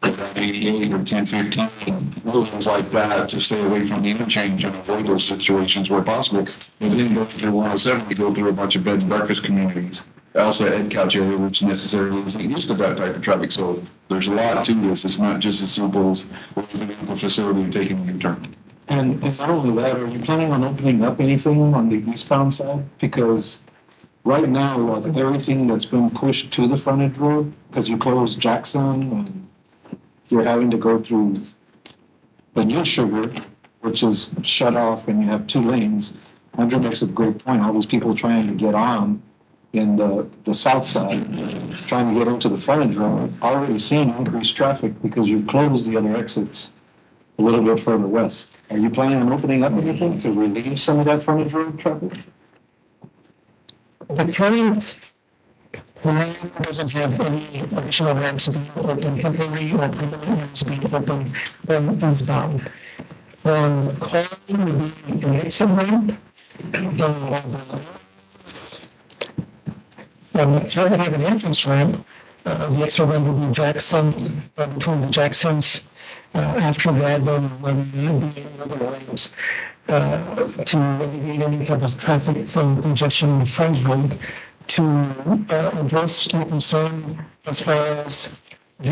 88 or 1015, things like that, to stay away from the interchange and avoid those situations where possible. And then go through 107, we go through a bunch of bed and breakfast communities. Also, Ed Couch area, which necessarily isn't used to that type of traffic. So there's a lot to this. It's not just as simple as opening up a facility and taking a U-turn. And not only that, are you planning on opening up anything on the eastbound side? Because right now, everything that's been pushed to the frontage road, because you closed Jackson and you're having to go through the new Sugar, which is shut off, and you have 2 lanes. Andrew makes a great point. All these people trying to get on in the south side, trying to get into the frontage road, already seeing increased traffic because you've closed the other exits a little bit further west. Are you planning on opening up anything to relieve some of that frontage road traffic? The current plan doesn't have any additional ramps being open, temporary or permanent ramps being open on eastbound. Calling would be an exit ramp. Trying to have an entrance ramp, the exit ramp would be Jackson, between the Jacksons. After that, then there would be any other ramps to alleviate any type of traffic from congestion in the French road to address the concern as far as the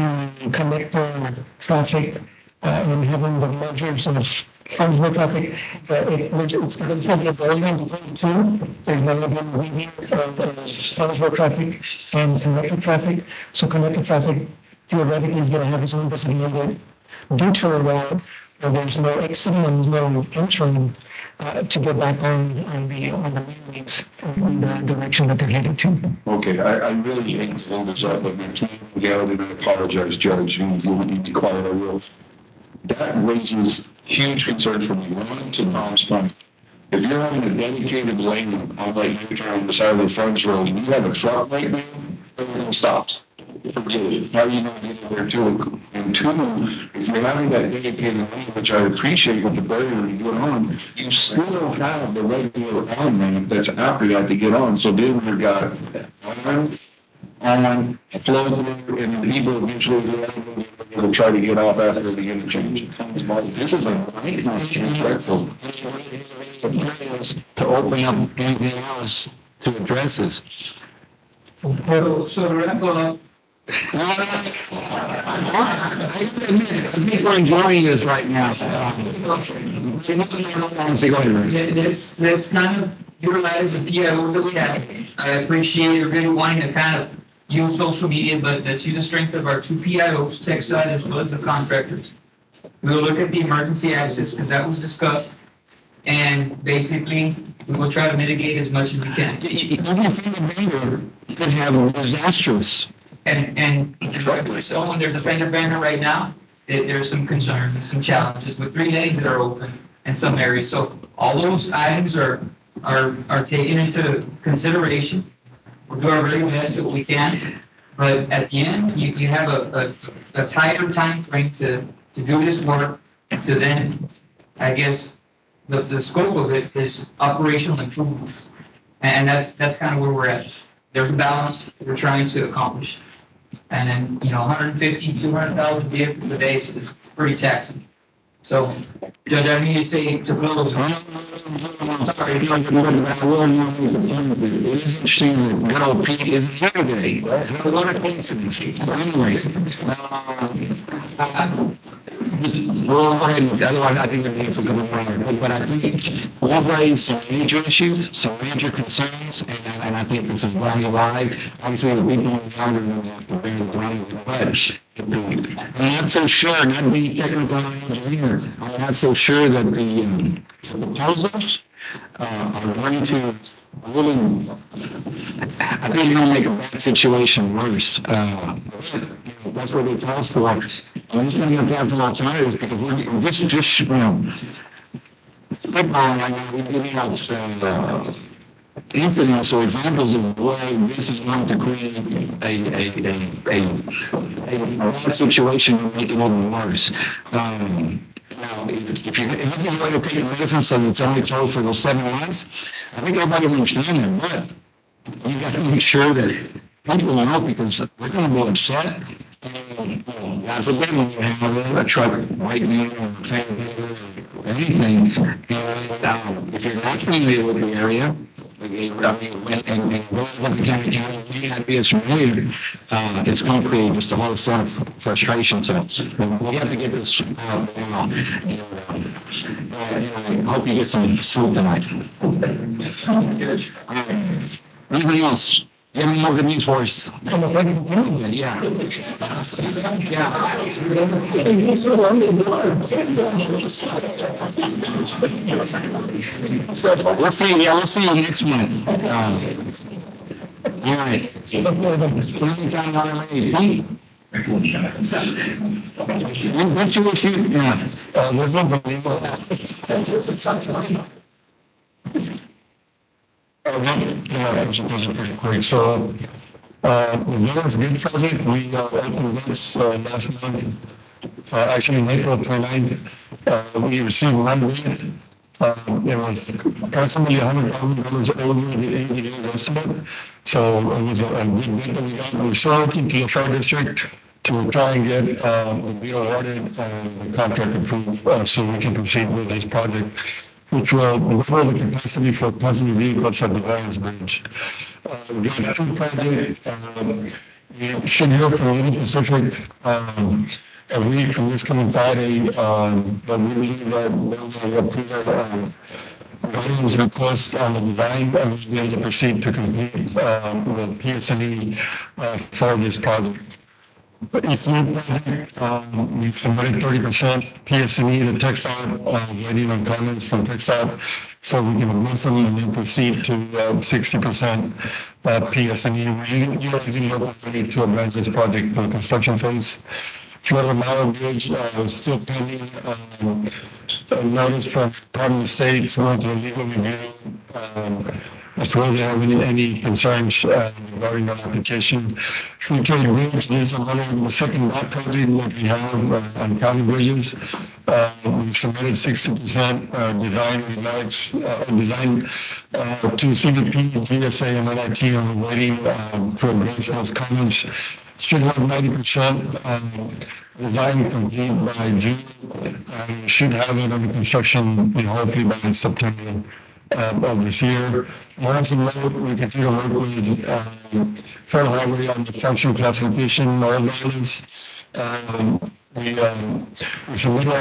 connector traffic and having the mergers of French road traffic. It's going to be a barrier between the two. There's going to be a weaving of French road traffic and connector traffic. So connector traffic theoretically is going to have its own designated detour route where there's no exiting and no entering to get back on the main lanes in the direction that they're headed to. Okay, I really hate to hold this up, but legality, and I apologize, Judge, you need to quiet, I will. That raises huge concerns for me. One, to Tom's point. If you're having a dedicated lane on like you turn on the side of the front road, and you have a truck right now, everything stops. Forget it. How are you going to get in there too? And two, if you're having that dedicated lane, which I appreciate with the barrier you get on, you still have the regular on lane that's after that to get on. So then you've got on, flow through, and then people eventually will try to get off after the interchange. This is a nightmare, dreadful. To open up anything else to address this. So to wrap up, I think we're enjoying this right now. let's kind of utilize the PIOs that we have. I appreciate everybody wanting to kind of use social media, but let's use the strength of our two PIOs, tech side as well as the contractors. We'll look at the emergency access because that was discussed. And basically, we will try to mitigate as much as we can. Even if the could have disastrous. And so when there's a fender bender right now, there's some concerns and some challenges with 3 lanes that are open in some areas. So all those items are taken into consideration. We'll do our very best that we can. But at the end, you have a tighter time frame to do this work, to then, I guess, the scope of it is operational improvements. And that's kind of where we're at. There's a balance we're trying to accomplish. And then, 150, 200,000 vehicles a day is pretty taxing. So, Judge, I need to say to close. Sorry, it is interesting that good old Pete isn't here today. What a coincidence. Anyway, well, I think it needs a little more, but I think we've raised some major issues, some major concerns, and I think this is well alive. Obviously, we don't know but I'm not so sure, not being technical engineer, I'm not so sure that the proposals are going to really, I think you're going to make a bad situation worse. That's what they calls for. I'm just going to have some alternatives because we're just football right now, we're giving out incidents or examples of why this is going to create a bad situation and make it even worse. Now, if you're going to take a medicine so it's only closed for those 7 months, I think everybody will understand that, but you got to make sure that people know because they're going to be upset. God forbid when you have a truck right there or family or anything. And if you're not familiar with the area, I mean, and going to County may not be as familiar, it's going to create just a whole set of frustration. So we have to get this out now. And I hope you get some sleep tonight. Anything else? You have any more good news for us? Yeah. We'll see you next month. All right. Cleveland County RMA, Pete? What you, yeah. There's one from me. Those are pretty quick. So, the Veterans Good Project, we opened this last month. Actually, in April 29th, we received one grant. It was approximately $100,000 over the engineer's estimate. So it was a good bid that we got. We're still looking to the fire district to try and get the bid awarded and the contract approved so we can proceed with this project, which will double the capacity for passenger vehicles at the Veterans Bridge. We got two projects. We should hear from Union Pacific a week from this coming Friday, but we believe that they'll approve our Veterans request on the design and we'll be able to proceed to complete the PSNE for this project. E3 project, we've submitted 30% PSNE to TechSouth, waiting on comments from TechSouth, so we can move them and then proceed to 60% PSNE. We're utilizing local money to advance this project to the construction phase. Florida Mile Bridge still pending notice from Department of State, going to a legal review. As to whether they have any concerns regarding our application. Free Trade Bridge, this is the second project that we have on county bridges. We've submitted 60% design remarks, design to CBP, GSA, and NIT, and we're waiting to address those comments. Should have 90% design complete by June. Should have it under construction, hopefully by September of this year. Morrison Road, we continue to work with Federal Highway on the function classification, all values. We submitted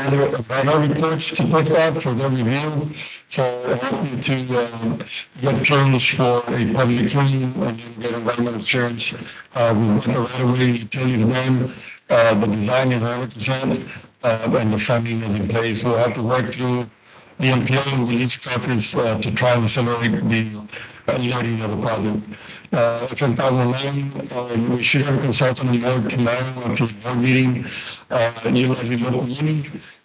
our reports to TechSouth for their review. So happy to get clearance for a public hearing and then get environmental insurance. We went right away utility to them. The design is 100% and the funding is in place. We'll have to work through the MPO and release conference to try and accelerate the learning of the project. From 2009, we should have a consultant on board tomorrow to the board meeting, utilizing local money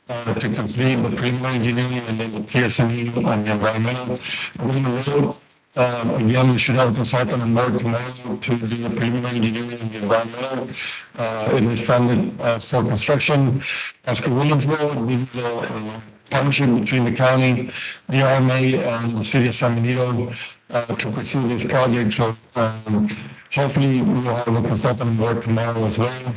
to complete the preliminary engineering and then the PSNE on the environmental. Green Road, again, we should have a consultant on board tomorrow to do the preliminary engineering and the environmental. It is funded for construction. As for Williams Road, this is a partnership between the county, the RMA, and the city of San Benito to pursue this project. So hopefully we'll have a consultant on board tomorrow as well.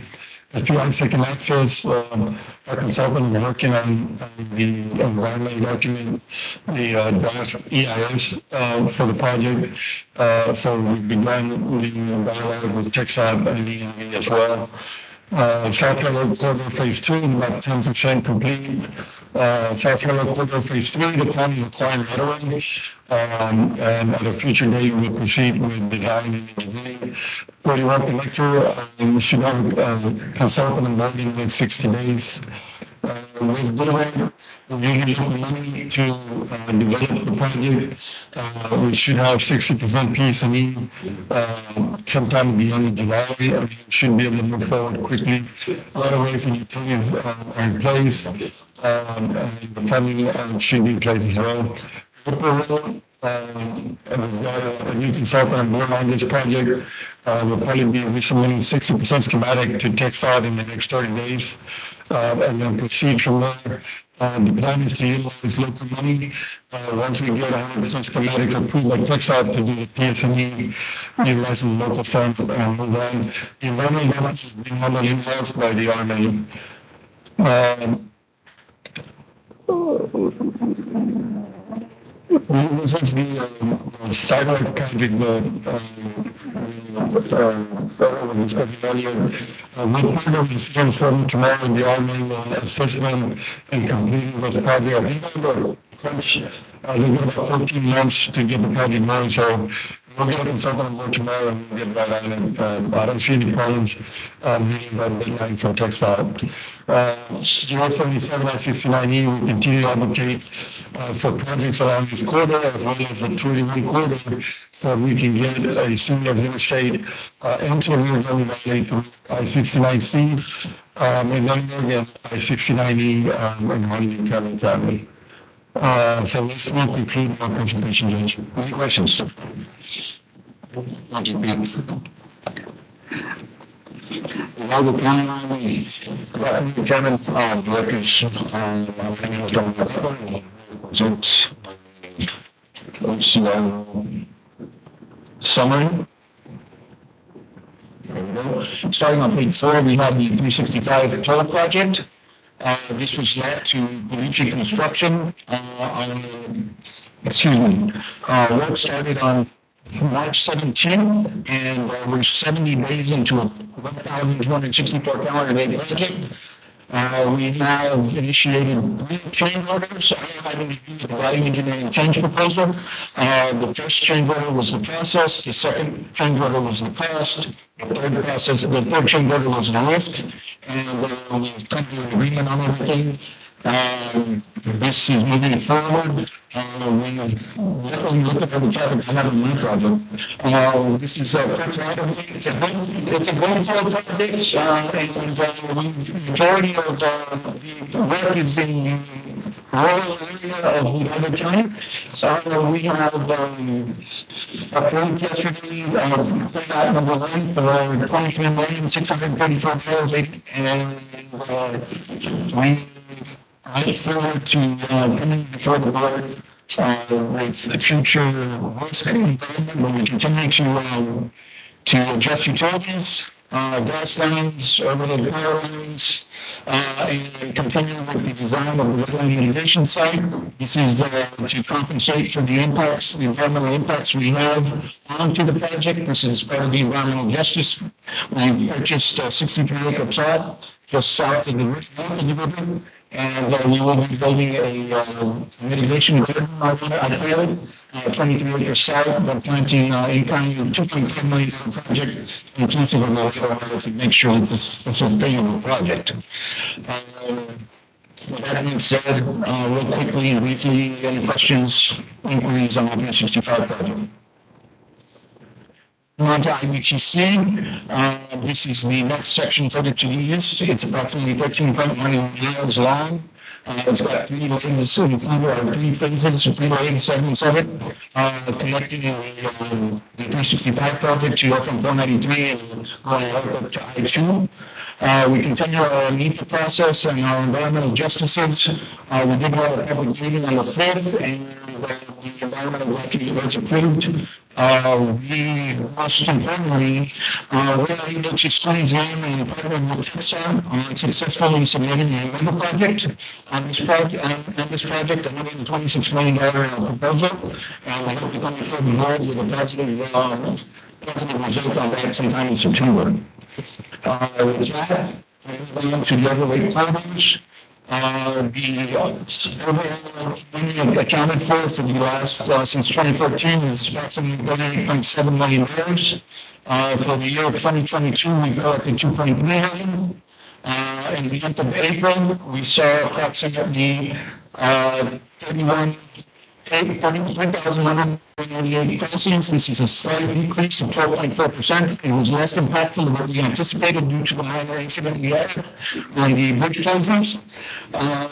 As to our second access, our consultant is working on the environmental document, the draft EIS for the project. So we've begun the dialogue with TechSouth and ENV as well. South Carolina Corridor Phase 2 is about 10% complete. South Carolina Corridor Phase 3, the county acquiring right-of-way. And at a future date, we'll proceed with design and engineering. 41 connector, we should have a consultant involved in the next 60 days. With Boulevard, we're using local money to develop the project. We should have 60% PSNE sometime at the end of July. We should be able to move forward quickly. A lot of ways and utilities are in place. And the funding should be in place as well. And we've got a new consultant on board on this project. We'll probably be resubmitting 60% schematic to TechSouth in the next 30 days. And then proceed from there. The plan is to utilize local money. Once we get 100% schematic approved by TechSouth to do the PSNE, utilizing local funds and move on. The environmental damage is being handled in-house by the RMA. This is the sidewalk project that we discussed earlier. We're part of the student forum tomorrow in the RMA assessment and completing the project. I think they've got about 14 months to get the project done, so We'll get a consultant on board tomorrow and we'll get that on, and, I don't see any problems, meeting by midnight for textile. 037 I-59E, we continue to advocate, for projects along this corridor as well as the 21 corridor, so we can get a seamless interstate, into Rio Grande Valley to I-69C, and then again, I-69E, and Huntington County. So this will conclude my presentation, Judge. Any questions? Thank you, Pete. I will count on the Chairman, directors, my name is John Pepper, and I present OCR summary. There we go. Starting on page 4, we have the 365 toll project. This was led to Boichi Construction, work started on March 17th, and we're 70 days into a 1,264 calendar day project. We have initiated 3 change orders, having to do with the lighting engineering change proposal. The first change order was the process, the second change order was the cost, the third change order was the risk, and we've come to an agreement on everything. This is moving forward. We've luckily looked at every traffic I have in my project. This is it's a going forward project, and the majority of the work is in the rural area of United County. So we have approved yesterday plat number 1 for $23,634, and we I look forward to coming before the board with the future risk environment when we continue to adjust utilities, gas lines, overhead power lines, and continue with the design of the wetland mitigation site. This is to compensate for the impacts, the environmental impacts we have onto the project. This is part of the environmental justice. We purchased a 63-acre plot just south of the river. And we will be building a mitigation garden, I pilot, 23-acre site, but planting a kind of $2.5 million project, inclusive of the water to make sure that this is a sustainable project. With that being said, real quickly and briefly, any questions, inquiries on the 365 project? On to IBTC, this is the next section further to the east. It's approximately 13.1 miles long. It's got 3 lanes, including 3 phases, 3 lanes, 77, connecting the 365 project to from 493 and going up to I-2. We continue our NEPA process and our environmental justices. We did have a public meeting on the 5th, and the environmental document was approved. We, most importantly, we're able to squeeze in and partner with TESA on successfully submitting a NEPA project on this project, $126 million proposal, and we hope to come before the board with a positive result on that sometime in September. With that, we move on to the overlay corridors. The overall money accounted for the last, since 2014 is approximately $38.7 million. For the year of 2022, we collected $2.3 million. In the month of April, we saw approximately 3,198 crossings. This is a slight decrease of 12.4%. It was less impactful than what we anticipated due to the minor incident we had on the bridge closures. But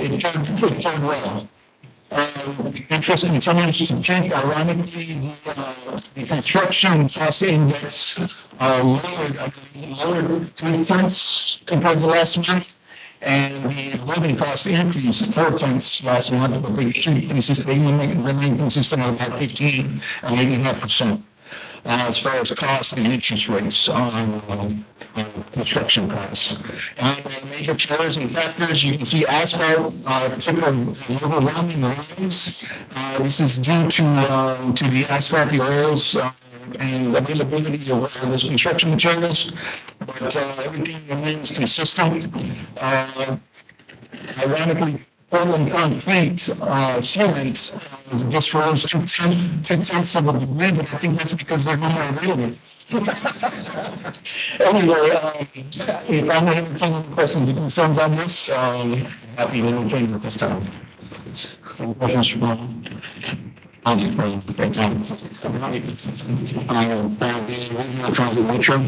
it turned well. Interest continues to peak. Ironically, the construction cost index lowered 3 tenths compared to last month. And the living cost increased 4 tenths last month, but they remain consistent at about 15 and 8.5%. As far as cost and interest rates on construction costs. And major chairs and factors, you can see asphalt, particularly overwhelming lines. This is due to the asphalt, the oils, and availability of those construction materials, but everything remains consistent. Ironically, Portland concrete, cement, just rose to 10/10 of a degree, but I think that's because they're not available. Anyway, if I'm not entertaining any questions or concerns on this, happy to entertain at this time. Any questions for Brian? Thank you, Brian. Thank you. The regional transit metro.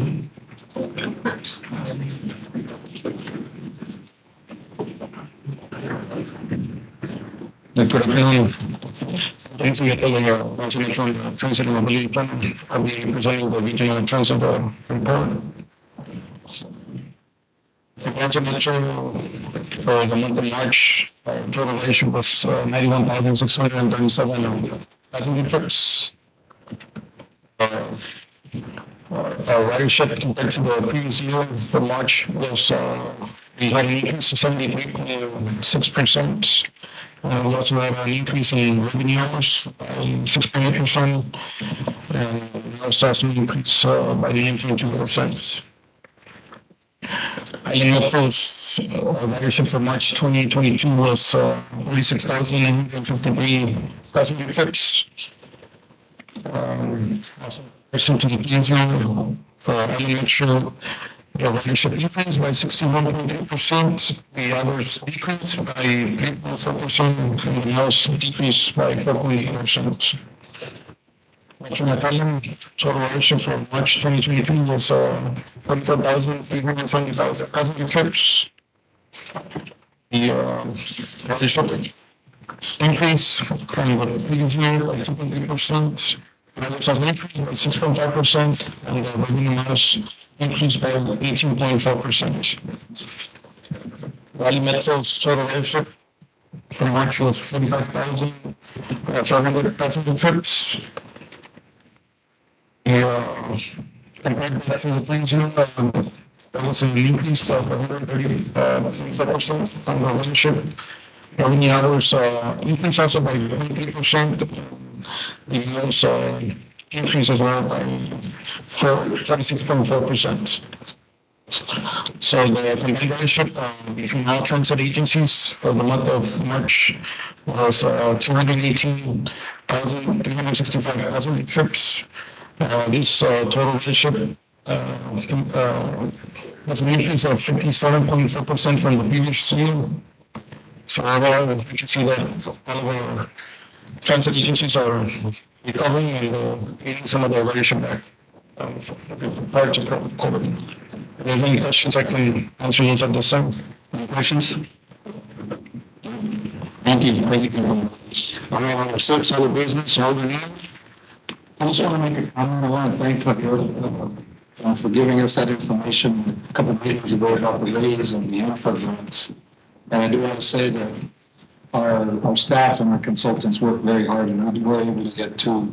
Good afternoon. Thanks for getting the regional transit mobility plan. I'll be presenting the regional transit report. The transit metro for the month of March, total ratio was 91,637 passenger trips. Our ridership compared to the previous year for March was we had an increase of 73.6%. We also had an increase in revenue hours by 6.8%, and we also saw some increase by the 8.2%. Metros ridership for March 2022 was 46,953 passenger trips. Also, to the previous year for Metro. The ridership increased by 61.3%, the hours decreased by 8.4%, and the miles decreased by 4.8%. Metropolitan total ridership for March 2022 was 44,375 passenger trips. The ridership increase from the previous year by 2.3%. Mileage has increased by 6.5%, and the revenue miles increased by 18.4%. Valley Metro's total ridership for March was 45,500 passenger trips. Compared to the previous year, there was an increase of 130.4% on the ridership. Revenue hours increased also by 23%. The miles increase as well by 36.4%. So the combined ridership between all transit agencies for the month of March was 218,365 passenger trips. This total ridership was an increase of 57.4% from the previous year. So overall, we can see that all of our transit agencies are recovering and getting some of their ridership back prior to COVID. If there's any questions, I can answer those at this time. Any questions? Thank you. Thank you. All right, number 6, other business, Alder Neal. I just want to make a comment. I want to thank Tucker for giving us that information a couple of meetings ago about the raise and the infra grants. And I do want to say that our staff and our consultants work very hard, and we were able to get 2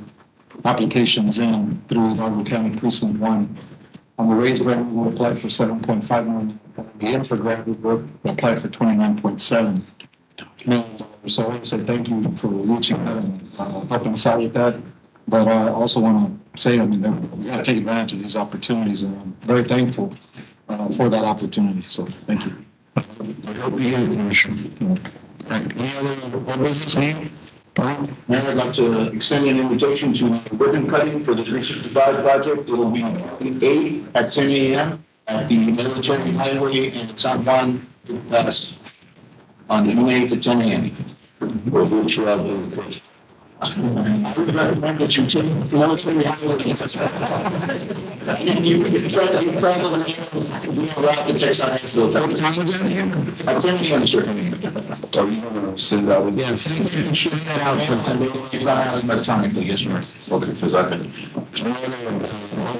applications in through Largo County Precinct 1. On the raise grant, we applied for $7.5 million. The infra grant, we applied for $29.7 million. So I want to say thank you for reaching out and helping us out with that. But I also want to say, I mean, we got to take advantage of these opportunities, and I'm very thankful for that opportunity. So thank you. I hope you hear the commission. Any other business meeting? Mayor, I'd like to extend an invitation to ribbon cutting for the 365 project. It will be June 8th at 10 a.m. at the Military Highway in San Juan, on June 8th at 10 a.m. I would recommend that you take the Military Highway. And you can try to travel and route the Texas Highway. What time was that again? At 10 a.m. Sir. Are you going to send that with? Yes, you can send that out for 10 days. You've got out electronically, yes, sir. Okay, because I've been.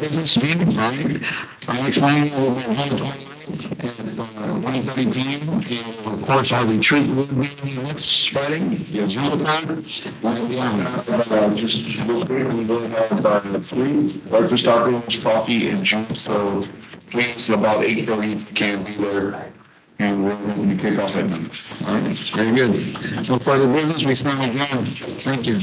Business meeting, right? Our next meeting will be on June 29th at 1:30 p.m. And of course, our retreat will be next Friday. Yes, June 3rd. Just real quick, we will have free breakfast tacos, coffee, and juice. So please, about 8:30 if you can be there. And we're going to kick off at 9. All right, very good. No further business, we stand adjourned. Thank you.